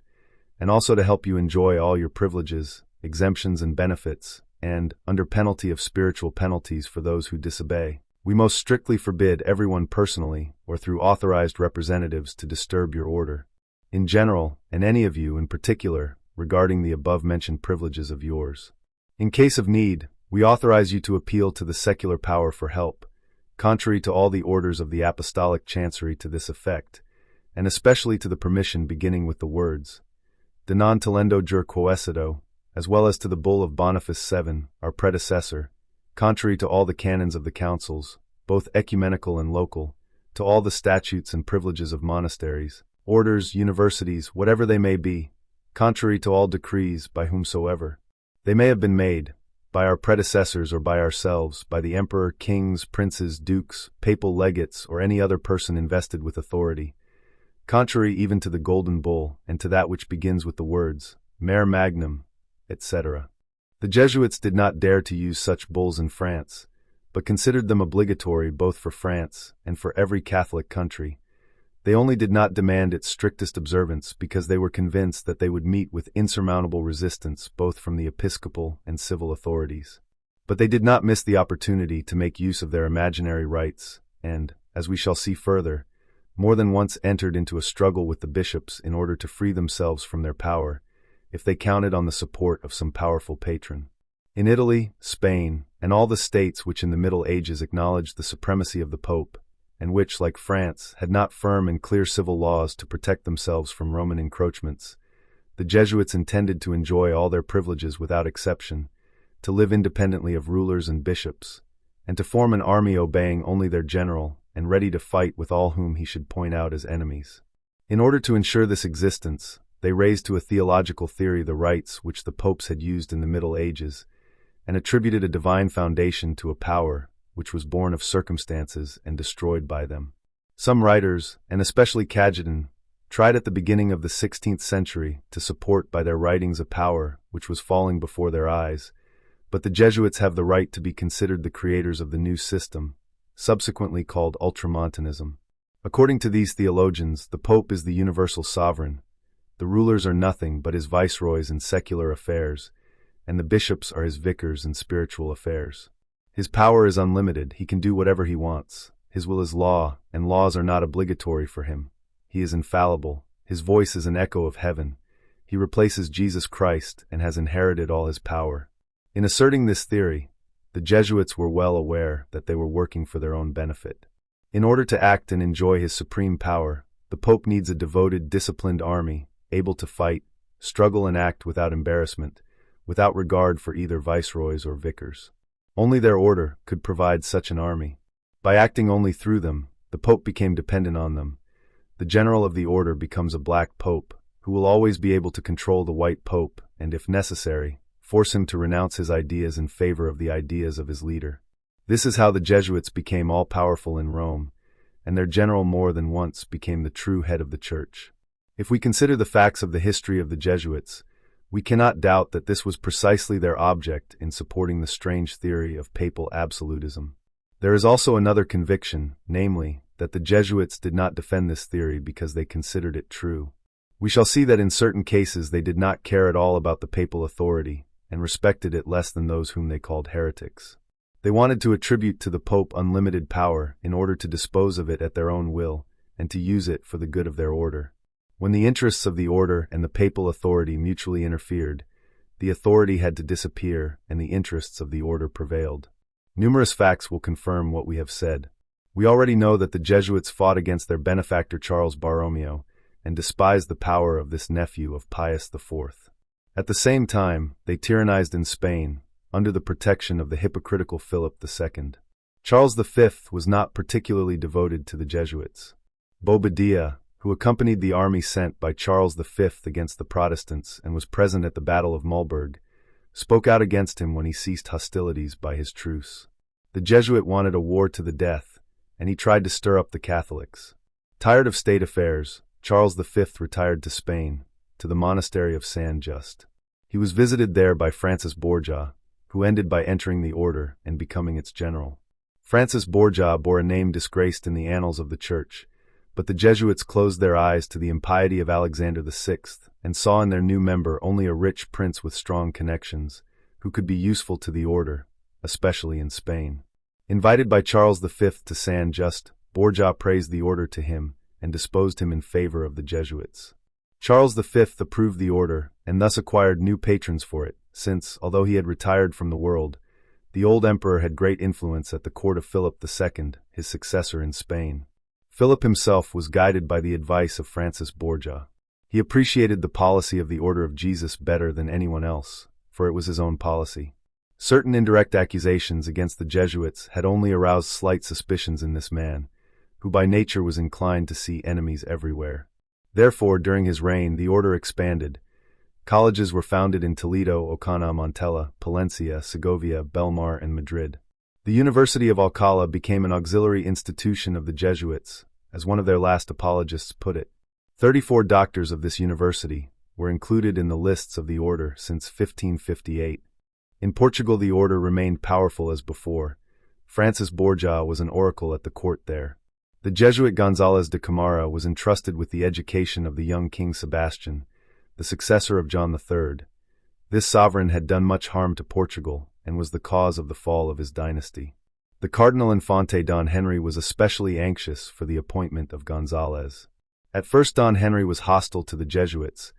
and also to help you enjoy all your privileges, exemptions, and benefits, and, under penalty of spiritual penalties for those who disobey, we most strictly forbid everyone personally or through authorized representatives to disturb your order, in general, and any of you in particular, regarding the above-mentioned privileges of yours. In case of need, we authorize you to appeal to the secular power for help, contrary to all the orders of the Apostolic Chancery to this effect, and especially to the permission beginning with the words, De non tolendo jur quaesido, as well as to the bull of Boniface VII, our predecessor, contrary to all the canons of the councils, both ecumenical and local, to all the statutes and privileges of monasteries, orders, universities, whatever they may be, contrary to all decrees by whomsoever they may have been made, by our predecessors or by ourselves, by the emperor, kings, princes, dukes, papal legates, or any other person invested with authority, contrary even to the Golden Bull and to that which begins with the words, Mare Magnum, etc. The Jesuits did not dare to use such bulls in France, but considered them obligatory both for France and for every Catholic country. They only did not demand its strictest observance because they were convinced that they would meet with insurmountable resistance both from the episcopal and civil authorities. But they did not miss the opportunity to make use of their imaginary rights and, as we shall see further, more than once entered into a struggle with the bishops in order to free themselves from their power, if they counted on the support of some powerful patron. In Italy, Spain, and all the states which in the Middle Ages acknowledged the supremacy of the Pope, and which, like France, had not firm and clear civil laws to protect themselves from Roman encroachments, the Jesuits intended to enjoy all their privileges without exception, to live independently of rulers and bishops, and to form an army obeying only their general and ready to fight with all whom he should point out as enemies. In order to ensure this existence, they raised to a theological theory the rights which the popes had used in the Middle Ages, and attributed a divine foundation to a power which was born of circumstances and destroyed by them. Some writers, and especially Cajetan, tried at the beginning of the 16th century to support by their writings a power which was falling before their eyes, but the Jesuits have the right to be considered the creators of the new system, subsequently called Ultramontanism. According to these theologians, the Pope is the universal sovereign, the rulers are nothing but his viceroys in secular affairs, and the bishops are his vicars in spiritual affairs. His power is unlimited, he can do whatever he wants, his will is law, and laws are not obligatory for him. He is infallible, his voice is an echo of heaven, he replaces Jesus Christ and has inherited all his power. In asserting this theory, the Jesuits were well aware that they were working for their own benefit. In order to act and enjoy his supreme power, the Pope needs a devoted, disciplined army, able to fight, struggle and act without embarrassment, without regard for either viceroys or vicars. Only their order could provide such an army. By acting only through them, the Pope became dependent on them. The general of the order becomes a black Pope, who will always be able to control the white Pope and, if necessary, force him to renounce his ideas in favor of the ideas of his leader. This is how the Jesuits became all-powerful in Rome, and their general more than once became the true head of the Church. If we consider the facts of the history of the Jesuits, we cannot doubt that this was precisely their object in supporting the strange theory of papal absolutism. There is also another conviction, namely, that the Jesuits did not defend this theory because they considered it true. We shall see that in certain cases they did not care at all about the papal authority, and respected it less than those whom they called heretics. They wanted to attribute to the Pope unlimited power in order to dispose of it at their own will, and to use it for the good of their order. When the interests of the order and the papal authority mutually interfered, the authority had to disappear and the interests of the order prevailed. Numerous facts will confirm what we have said. We already know that the Jesuits fought against their benefactor Charles Borromeo and despised the power of this nephew of Pius IV. At the same time, they tyrannized in Spain, under the protection of the hypocritical Philip II. Charles V was not particularly devoted to the Jesuits. Bobadilla, who accompanied the army sent by Charles V against the Protestants and was present at the Battle of Mulberg, spoke out against him when he ceased hostilities by his truce. The Jesuit wanted a war to the death, and he tried to stir up the Catholics. Tired of state affairs, Charles V retired to Spain, to the monastery of San Just. He was visited there by Francis Borgia, who ended by entering the order and becoming its general. Francis Borgia bore a name disgraced in the annals of the Church, but the Jesuits closed their eyes to the impiety of Alexander VI and saw in their new member only a rich prince with strong connections, who could be useful to the order, especially in Spain. Invited by Charles V to San Just, Borgia praised the order to him and disposed him in favor of the Jesuits. Charles V approved the order and thus acquired new patrons for it, since, although he had retired from the world, the old emperor had great influence at the court of Philip II, his successor in Spain. Philip himself was guided by the advice of Francis Borgia. He appreciated the policy of the Order of Jesus better than anyone else, for it was his own policy. Certain indirect accusations against the Jesuits had only aroused slight suspicions in this man, who by nature was inclined to see enemies everywhere. Therefore, during his reign, the order expanded, Colleges were founded in Toledo, Ocana, Montella, Palencia, Segovia, Belmar, and Madrid. The University of Alcala became an auxiliary institution of the Jesuits, as one of their last apologists put it. 34 doctors of this university were included in the lists of the order since 1558. In Portugal, the order remained powerful as before. Francis Borja was an oracle at the court there. The Jesuit González de Camara was entrusted with the education of the young King Sebastian, the successor of John III. This sovereign had done much harm to Portugal and was the cause of the fall of his dynasty. The Cardinal Infante Don Henry was especially anxious for the appointment of González. At first Don Henry was hostile to the Jesuits,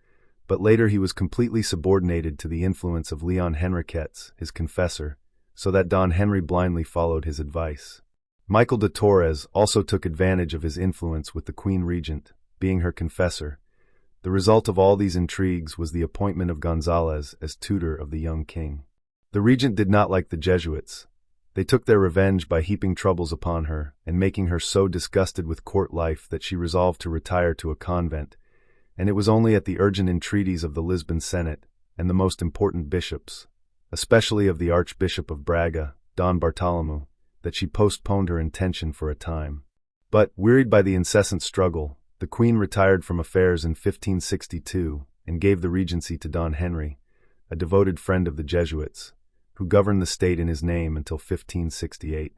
but later he was completely subordinated to the influence of Leon Henriquez, his confessor, so that Don Henry blindly followed his advice. Michael de Torres also took advantage of his influence with the Queen Regent, being her confessor. The result of all these intrigues was the appointment of González as tutor of the young king. The regent did not like the Jesuits. They took their revenge by heaping troubles upon her and making her so disgusted with court life that she resolved to retire to a convent, and it was only at the urgent entreaties of the Lisbon Senate and the most important bishops, especially of the Archbishop of Braga, Don Bartolomeu, that she postponed her intention for a time. But, wearied by the incessant struggle, the Queen retired from affairs in 1562 and gave the regency to Don Henry, a devoted friend of the Jesuits, who governed the state in his name until 1568.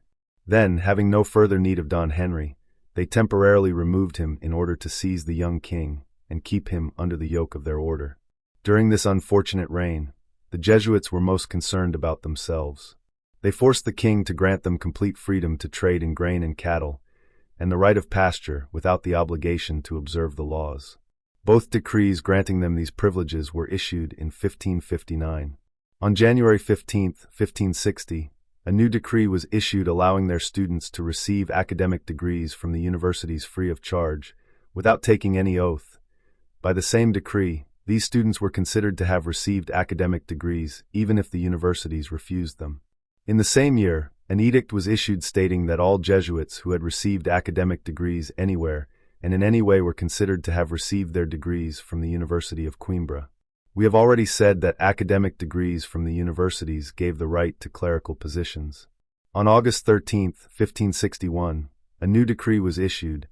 Then, having no further need of Don Henry, they temporarily removed him in order to seize the young king and keep him under the yoke of their order. During this unfortunate reign, the Jesuits were most concerned about themselves. They forced the king to grant them complete freedom to trade in grain and cattle, and the right of pasture without the obligation to observe the laws. Both decrees granting them these privileges were issued in 1559. On January 15, 1560, a new decree was issued allowing their students to receive academic degrees from the universities free of charge, without taking any oath. By the same decree, these students were considered to have received academic degrees even if the universities refused them. In the same year, an edict was issued stating that all Jesuits who had received academic degrees anywhere and in any way were considered to have received their degrees from the University of Coimbra. We have already said that academic degrees from the universities gave the right to clerical positions. On August 13, 1561, a new decree was issued,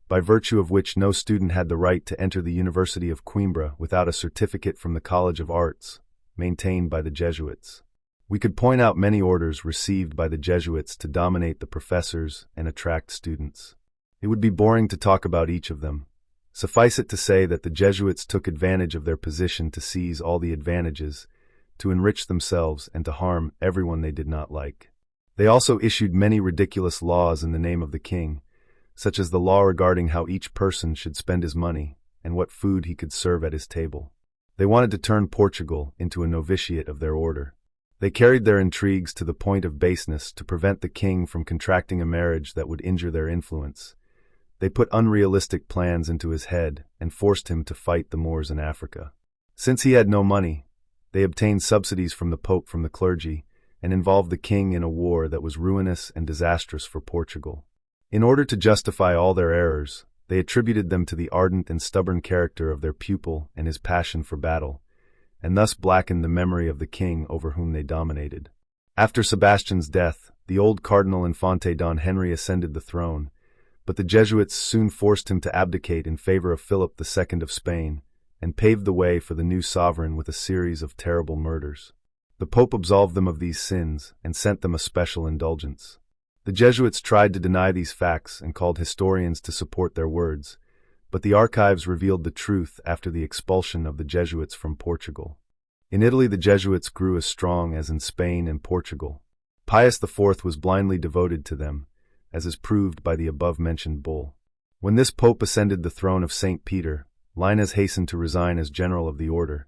by virtue of which no student had the right to enter the University of Coimbra without a certificate from the College of Arts, maintained by the Jesuits. We could point out many orders received by the Jesuits to dominate the professors and attract students. It would be boring to talk about each of them. Suffice it to say that the Jesuits took advantage of their position to seize all the advantages, to enrich themselves and to harm everyone they did not like. They also issued many ridiculous laws in the name of the king, such as the law regarding how each person should spend his money and what food he could serve at his table. They wanted to turn Portugal into a novitiate of their order. They carried their intrigues to the point of baseness to prevent the king from contracting a marriage that would injure their influence. They put unrealistic plans into his head and forced him to fight the Moors in Africa. Since he had no money, they obtained subsidies from the Pope from the clergy and involved the king in a war that was ruinous and disastrous for Portugal. In order to justify all their errors, they attributed them to the ardent and stubborn character of their pupil and his passion for battle, and thus blackened the memory of the king over whom they dominated. After Sebastian's death, the old Cardinal Infante Don Henry ascended the throne, but the Jesuits soon forced him to abdicate in favor of Philip II of Spain, and paved the way for the new sovereign with a series of terrible murders. The Pope absolved them of these sins and sent them a special indulgence. The Jesuits tried to deny these facts and called historians to support their words, but the archives revealed the truth after the expulsion of the Jesuits from Portugal. In Italy, the Jesuits grew as strong as in Spain and Portugal. Pius IV was blindly devoted to them, as is proved by the above-mentioned bull. When this pope ascended the throne of St. Peter, Lainez hastened to resign as general of the order.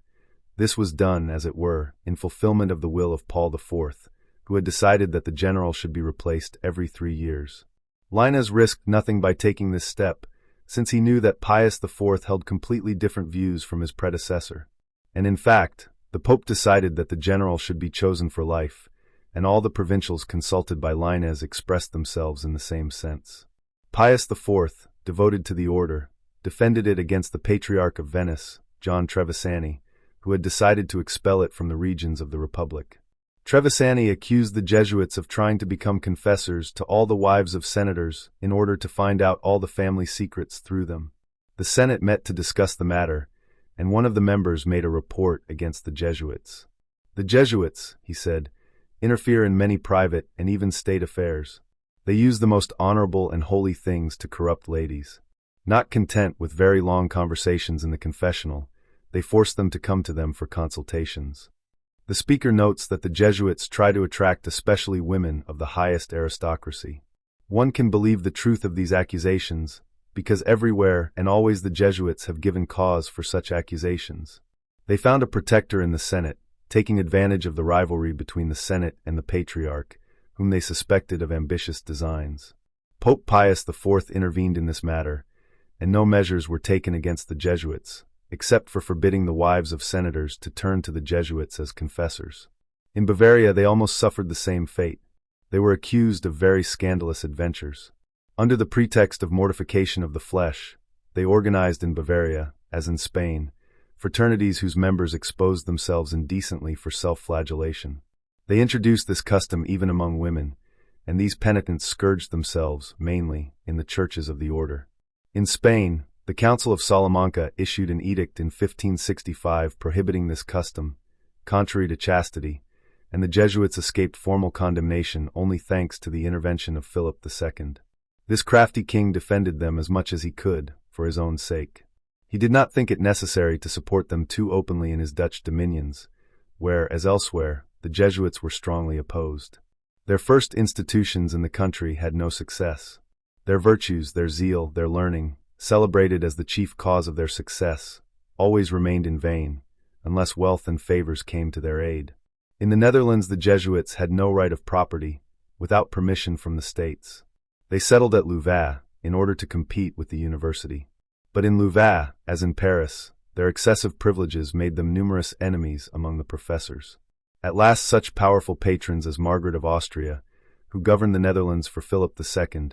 This was done, as it were, in fulfillment of the will of Paul IV, who had decided that the general should be replaced every 3 years. Lainez risked nothing by taking this step, since he knew that Pius IV held completely different views from his predecessor. And in fact, the Pope decided that the general should be chosen for life, and all the provincials consulted by Lainez expressed themselves in the same sense. Pius IV, devoted to the order, defended it against the Patriarch of Venice, John Trevisani, who had decided to expel it from the regions of the Republic. Trevisani accused the Jesuits of trying to become confessors to all the wives of senators in order to find out all the family secrets through them. The Senate met to discuss the matter, and one of the members made a report against the Jesuits. The Jesuits, he said, interfere in many private and even state affairs. They use the most honorable and holy things to corrupt ladies. Not content with very long conversations in the confessional, they force them to come to them for consultations. The speaker notes that the Jesuits try to attract especially women of the highest aristocracy. One can believe the truth of these accusations, because everywhere and always the Jesuits have given cause for such accusations. They found a protector in the Senate, taking advantage of the rivalry between the Senate and the Patriarch, whom they suspected of ambitious designs. Pope Pius IV intervened in this matter, and no measures were taken against the Jesuits, except for forbidding the wives of senators to turn to the Jesuits as confessors. In Bavaria they almost suffered the same fate. They were accused of very scandalous adventures. Under the pretext of mortification of the flesh, they organized in Bavaria, as in Spain, fraternities whose members exposed themselves indecently for self-flagellation. They introduced this custom even among women, and these penitents scourged themselves, mainly, in the churches of the order. In Spain, the Council of Salamanca issued an edict in 1565 prohibiting this custom, contrary to chastity, and the Jesuits escaped formal condemnation only thanks to the intervention of Philip II. This crafty king defended them as much as he could, for his own sake. He did not think it necessary to support them too openly in his Dutch dominions, where, as elsewhere, the Jesuits were strongly opposed. Their first institutions in the country had no success. Their virtues, their zeal, their learning, celebrated as the chief cause of their success, always remained in vain, unless wealth and favors came to their aid. In the Netherlands the Jesuits had no right of property, without permission from the states. They settled at Louvain, in order to compete with the university. But in Louvain, as in Paris, their excessive privileges made them numerous enemies among the professors. At last such powerful patrons as Margaret of Austria, who governed the Netherlands for Philip II,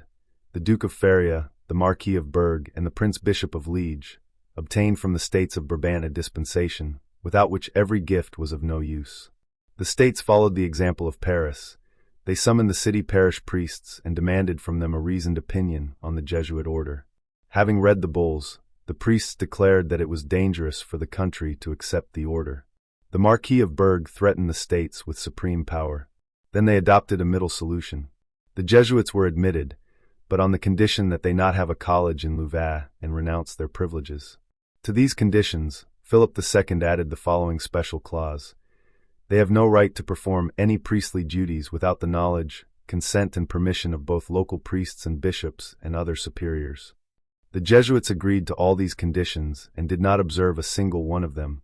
the Duke of Feria, the Marquis of Berg, and the Prince Bishop of Liege, obtained from the states of Brabant a dispensation, without which every gift was of no use. The states followed the example of Paris. They summoned the city parish priests and demanded from them a reasoned opinion on the Jesuit order. Having read the bulls, the priests declared that it was dangerous for the country to accept the order. The Marquis of Berg threatened the states with supreme power. Then they adopted a middle solution. The Jesuits were admitted, but on the condition that they not have a college in Louvain and renounce their privileges. To these conditions, Philip II added the following special clause: they have no right to perform any priestly duties without the knowledge, consent and permission of both local priests and bishops and other superiors. The Jesuits agreed to all these conditions and did not observe a single one of them,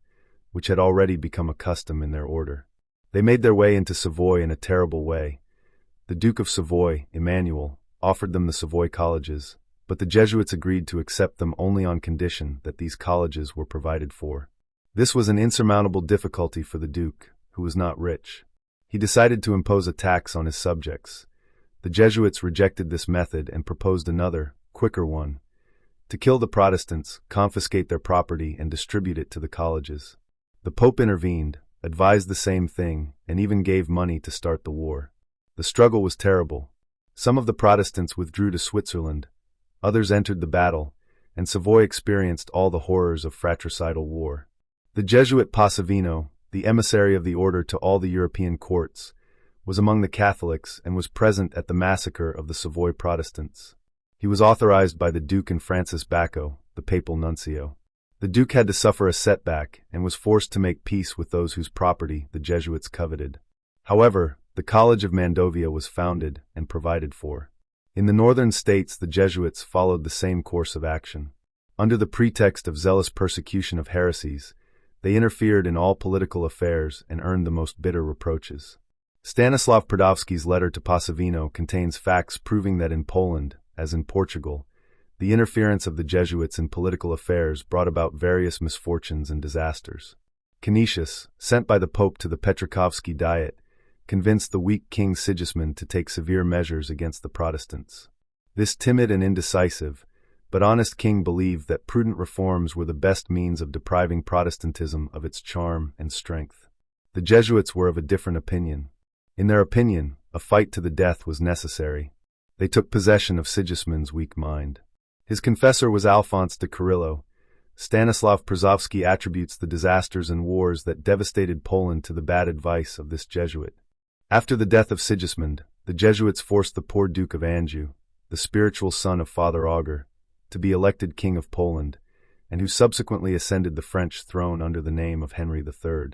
which had already become a custom in their order. They made their way into Savoy in a terrible way. The Duke of Savoy, Emmanuel, offered them the Savoy colleges, but the Jesuits agreed to accept them only on condition that these colleges were provided for. This was an insurmountable difficulty for the Duke, who was not rich. He decided to impose a tax on his subjects. The Jesuits rejected this method and proposed another, quicker one: to kill the Protestants, confiscate their property, and distribute it to the colleges. The Pope intervened, advised the same thing, and even gave money to start the war. The struggle was terrible. Some of the Protestants withdrew to Switzerland, others entered the battle, and Savoy experienced all the horrors of fratricidal war. The Jesuit Passavino, the emissary of the order to all the European courts, was among the Catholics and was present at the massacre of the Savoy Protestants. He was authorized by the Duke and Francis Bacco, the papal nuncio. The Duke had to suffer a setback and was forced to make peace with those whose property the Jesuits coveted. However, the College of Mandovia was founded and provided for. In the northern states the Jesuits followed the same course of action. Under the pretext of zealous persecution of heresies, they interfered in all political affairs and earned the most bitter reproaches. Stanislav Prodowski's letter to Passavino contains facts proving that in Poland, as in Portugal, the interference of the Jesuits in political affairs brought about various misfortunes and disasters. Canisius, sent by the Pope to the Petrakovsky Diet, convinced the weak King Sigismund to take severe measures against the Protestants. This timid and indecisive, but honest king believed that prudent reforms were the best means of depriving Protestantism of its charm and strength. The Jesuits were of a different opinion. In their opinion, a fight to the death was necessary. They took possession of Sigismund's weak mind. His confessor was Alphonse de Carrillo. Stanislav Przewalski attributes the disasters and wars that devastated Poland to the bad advice of this Jesuit. After the death of Sigismund, the Jesuits forced the poor Duke of Anjou, the spiritual son of Father Auger, to be elected King of Poland, and who subsequently ascended the French throne under the name of Henry III.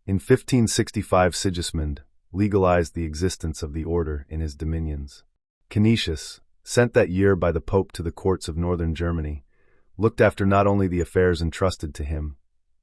In 1565, Sigismund legalized the existence of the order in his dominions. Canisius, sent that year by the Pope to the courts of northern Germany, looked after not only the affairs entrusted to him,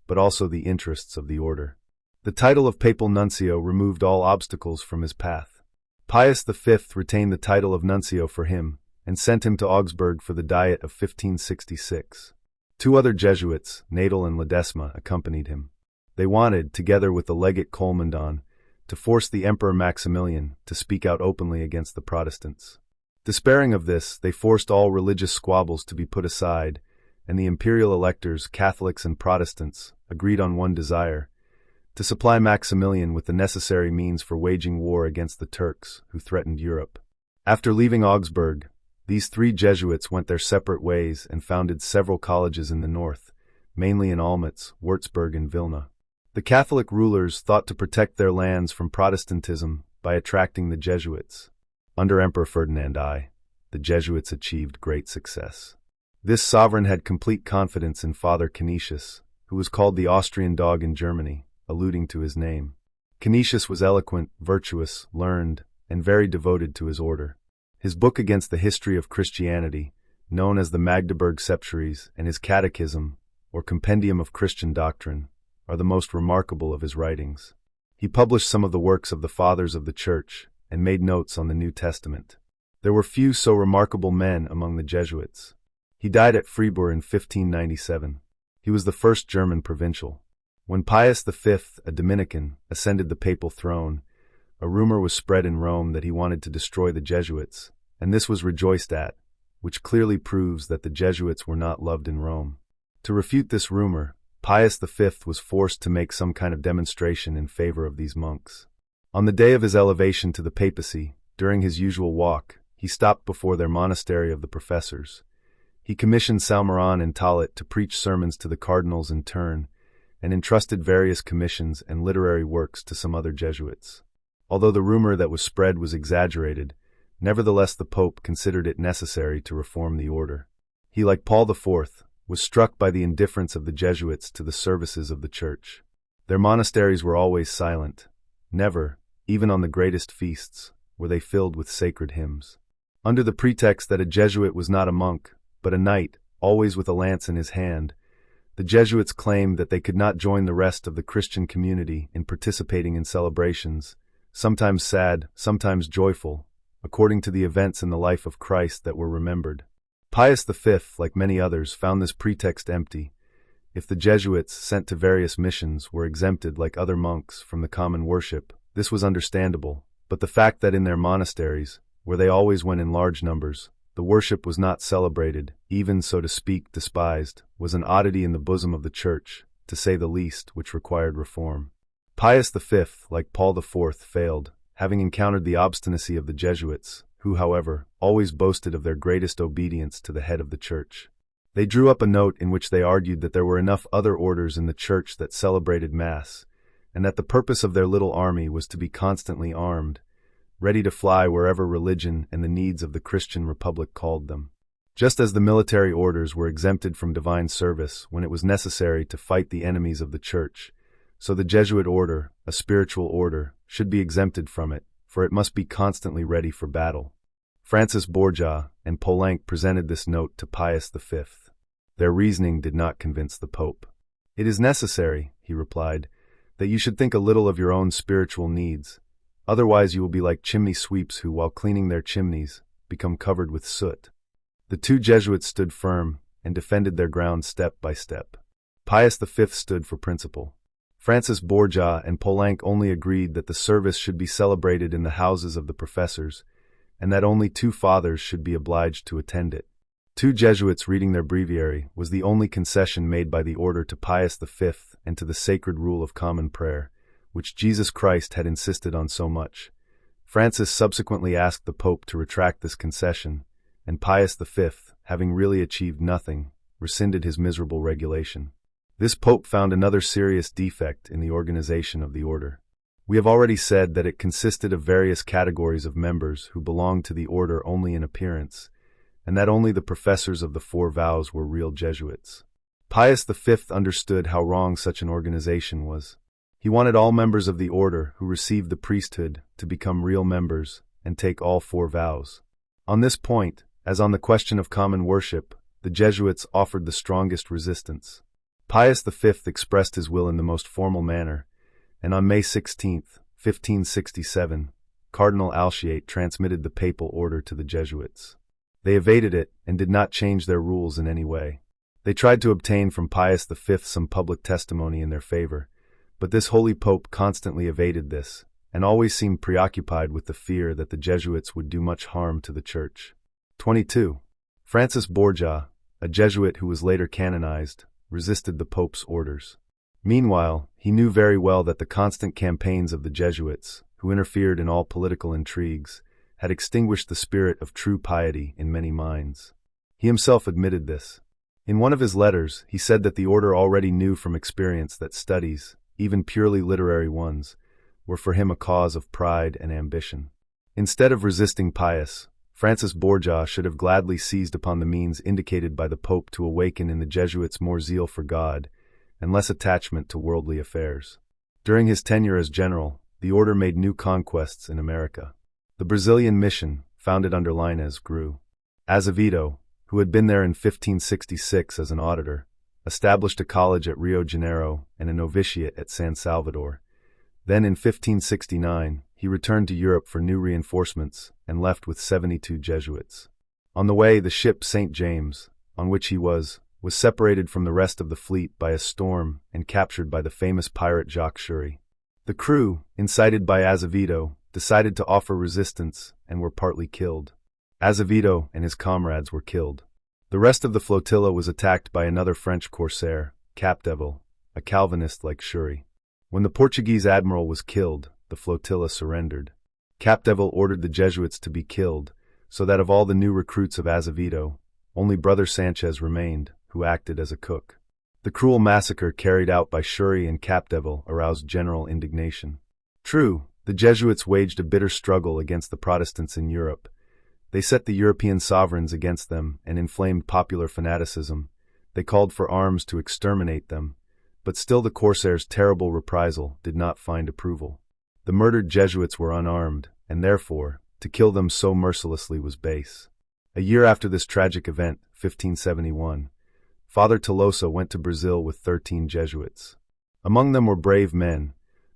but also the interests of the order. The title of papal nuncio removed all obstacles from his path. Pius V retained the title of nuncio for him and sent him to Augsburg for the Diet of 1566. Two other Jesuits, Nadel and Ledesma, accompanied him. They wanted, together with the legate Colmondon, to force the Emperor Maximilian to speak out openly against the Protestants. Despairing of this, they forced all religious squabbles to be put aside, and the imperial electors, Catholics and Protestants, agreed on one desire: to supply Maximilian with the necessary means for waging war against the Turks, who threatened Europe. After leaving Augsburg, these three Jesuits went their separate ways and founded several colleges in the north, mainly in Olmütz, Würzburg and Vilna. The Catholic rulers thought to protect their lands from Protestantism by attracting the Jesuits. Under Emperor Ferdinand I, the Jesuits achieved great success. This sovereign had complete confidence in Father Canisius, who was called the Austrian dog in Germany, alluding to his name. Canisius was eloquent, virtuous, learned, and very devoted to his order. His book against the history of Christianity, known as the Magdeburg Septuaries, and his Catechism, or Compendium of Christian Doctrine, are the most remarkable of his writings. He published some of the works of the Fathers of the Church and made notes on the New Testament. There were few so remarkable men among the Jesuits. He died at Fribourg in 1597. He was the first German provincial. When Pius V, a Dominican, ascended the papal throne, a rumor was spread in Rome that he wanted to destroy the Jesuits, and this was rejoiced at, which clearly proves that the Jesuits were not loved in Rome. To refute this rumor, Pius V was forced to make some kind of demonstration in favor of these monks. On the day of his elevation to the papacy, during his usual walk, he stopped before their monastery of the professors. He commissioned Salmeron and Taulet to preach sermons to the cardinals in turn, and entrusted various commissions and literary works to some other Jesuits. Although the rumor that was spread was exaggerated, nevertheless the Pope considered it necessary to reform the order. He, like Paul IV, was struck by the indifference of the Jesuits to the services of the Church. Their monasteries were always silent. Never, even on the greatest feasts, were they filled with sacred hymns. Under the pretext that a Jesuit was not a monk, but a knight, always with a lance in his hand, the Jesuits claimed that they could not join the rest of the Christian community in participating in celebrations, sometimes sad, sometimes joyful, according to the events in the life of Christ that were remembered. Pius V, like many others, found this pretext empty. If the Jesuits, sent to various missions, were exempted like other monks from the common worship, this was understandable, but the fact that in their monasteries, where they always went in large numbers, the worship was not celebrated, even, so to speak, despised, was an oddity in the bosom of the Church, to say the least, which required reform. Pius V, like Paul IV, failed, having encountered the obstinacy of the Jesuits, who, however, always boasted of their greatest obedience to the head of the Church. They drew up a note in which they argued that there were enough other orders in the Church that celebrated Mass, and that the purpose of their little army was to be constantly armed, ready to fly wherever religion and the needs of the Christian Republic called them. Just as the military orders were exempted from divine service when it was necessary to fight the enemies of the Church, so the Jesuit order, a spiritual order, should be exempted from it, for it must be constantly ready for battle. Francis Borgia and Poulenc presented this note to Pius V. Their reasoning did not convince the Pope. "It is necessary," he replied, "that you should think a little of your own spiritual needs. Otherwise you will be like chimney sweeps who, while cleaning their chimneys, become covered with soot." The two Jesuits stood firm and defended their ground step by step. Pius V stood for principle. Francis Borgia and Poulenc only agreed that the service should be celebrated in the houses of the professors, and that only two fathers should be obliged to attend it. Two Jesuits reading their breviary was the only concession made by the order to Pius V and to the sacred rule of common prayer, which Jesus Christ had insisted on so much. Francis subsequently asked the Pope to retract this concession, and Pius V, having really achieved nothing, rescinded his miserable regulation. This Pope found another serious defect in the organization of the order. We have already said that it consisted of various categories of members who belonged to the order only in appearance, and that only the professors of the four vows were real Jesuits. Pius V understood how wrong such an organization was. He wanted all members of the order who received the priesthood to become real members and take all four vows. On this point, as on the question of common worship, the Jesuits offered the strongest resistance. Pius V expressed his will in the most formal manner, and on May 16, 1567, Cardinal Alciate transmitted the papal order to the Jesuits. They evaded it and did not change their rules in any way. They tried to obtain from Pius V some public testimony in their favor, but this holy pope constantly evaded this, and always seemed preoccupied with the fear that the Jesuits would do much harm to the Church. 22. Francis Borgia, a Jesuit who was later canonized, resisted the Pope's orders. Meanwhile, he knew very well that the constant campaigns of the Jesuits, who interfered in all political intrigues, had extinguished the spirit of true piety in many minds. He himself admitted this. In one of his letters, he said that the order already knew from experience that studies, even purely literary ones, were for him a cause of pride and ambition. Instead of resisting Pius, Francis Borgia should have gladly seized upon the means indicated by the Pope to awaken in the Jesuits more zeal for God and less attachment to worldly affairs. During his tenure as general, the order made new conquests in America. The Brazilian mission, founded under Linus, grew. Azevedo, who had been there in 1566 as an auditor, established a college at Rio de Janeiro and a novitiate at San Salvador. Then in 1569, he returned to Europe for new reinforcements and left with 72 Jesuits. On the way, the ship St. James, on which he was separated from the rest of the fleet by a storm and captured by the famous pirate Jacques Choury. The crew, incited by Azevedo, decided to offer resistance and were partly killed. Azevedo and his comrades were killed. The rest of the flotilla was attacked by another French corsair, Capdeville, a Calvinist like Choury. When the Portuguese admiral was killed, the flotilla surrendered. Capdeville ordered the Jesuits to be killed, so that of all the new recruits of Azevedo, only Brother Sanchez remained, who acted as a cook. The cruel massacre carried out by Choury and Capdeville aroused general indignation. True, the Jesuits waged a bitter struggle against the Protestants in Europe. They set the European sovereigns against them and inflamed popular fanaticism. They called for arms to exterminate them, but still the corsairs' terrible reprisal did not find approval. The murdered Jesuits were unarmed, and therefore, to kill them so mercilessly was base. A year after this tragic event, 1571, Father Tolosa went to Brazil with 13 Jesuits. Among them were brave men,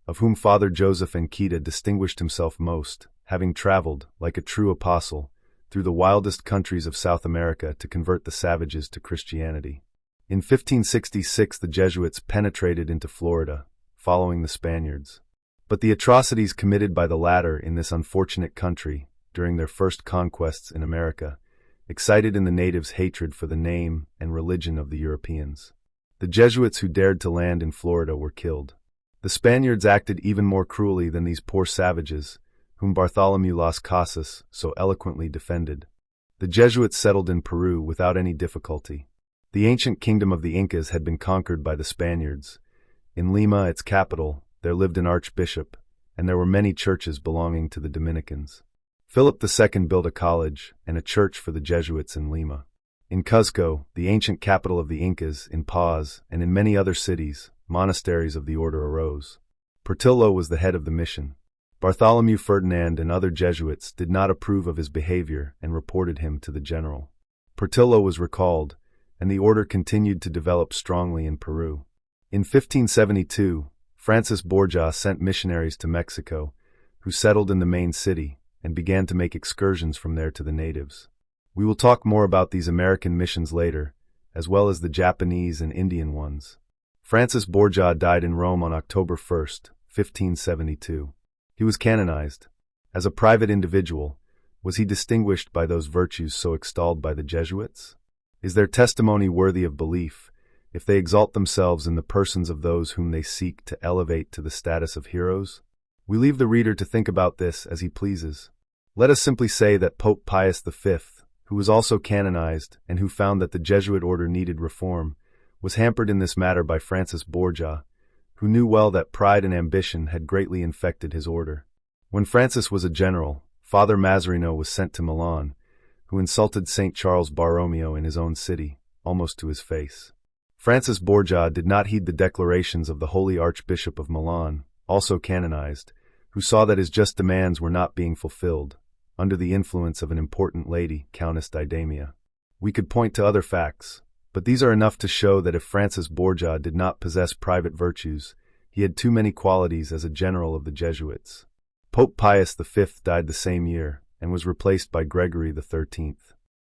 of whom Father Joseph Anqueta distinguished himself most, having traveled, like a true apostle, through the wildest countries of South America to convert the savages to Christianity. In 1566 the Jesuits penetrated into Florida, following the Spaniards. But the atrocities committed by the latter in this unfortunate country, during their first conquests in America, excited in the natives hatred for the name and religion of the Europeans. The Jesuits who dared to land in Florida were killed. The Spaniards acted even more cruelly than these poor savages, whom Bartholomew Las Casas so eloquently defended. The Jesuits settled in Peru without any difficulty. The ancient kingdom of the Incas had been conquered by the Spaniards. In Lima, its capital, there lived an archbishop, and there were many churches belonging to the Dominicans. Philip II built a college and a church for the Jesuits in Lima. In Cuzco, the ancient capital of the Incas, in Paz, and in many other cities, monasteries of the order arose. Portillo was the head of the mission. Bartholomew Ferdinand and other Jesuits did not approve of his behavior and reported him to the general. Portillo was recalled, and the order continued to develop strongly in Peru. In 1572, Francis Borgia sent missionaries to Mexico, who settled in the main city, and began to make excursions from there to the natives. We will talk more about these American missions later, as well as the Japanese and Indian ones. Francis Borgia died in Rome on October 1, 1572. He was canonized. As a private individual, was he distinguished by those virtues so extolled by the Jesuits? Is their testimony worthy of belief, if they exalt themselves in the persons of those whom they seek to elevate to the status of heroes? We leave the reader to think about this as he pleases. Let us simply say that Pope Pius V, who was also canonized and who found that the Jesuit order needed reform, was hampered in this matter by Francis Borgia, who knew well that pride and ambition had greatly infected his order. When Francis was a general, Father Mazzarino was sent to Milan, who insulted St. Charles Borromeo in his own city, almost to his face. Francis Borgia did not heed the declarations of the Holy Archbishop of Milan, also canonized, who saw that his just demands were not being fulfilled, under the influence of an important lady, Countess Didamia. We could point to other facts, but these are enough to show that if Francis Borgia did not possess private virtues, he had too many qualities as a general of the Jesuits. Pope Pius V died the same year and was replaced by Gregory XIII.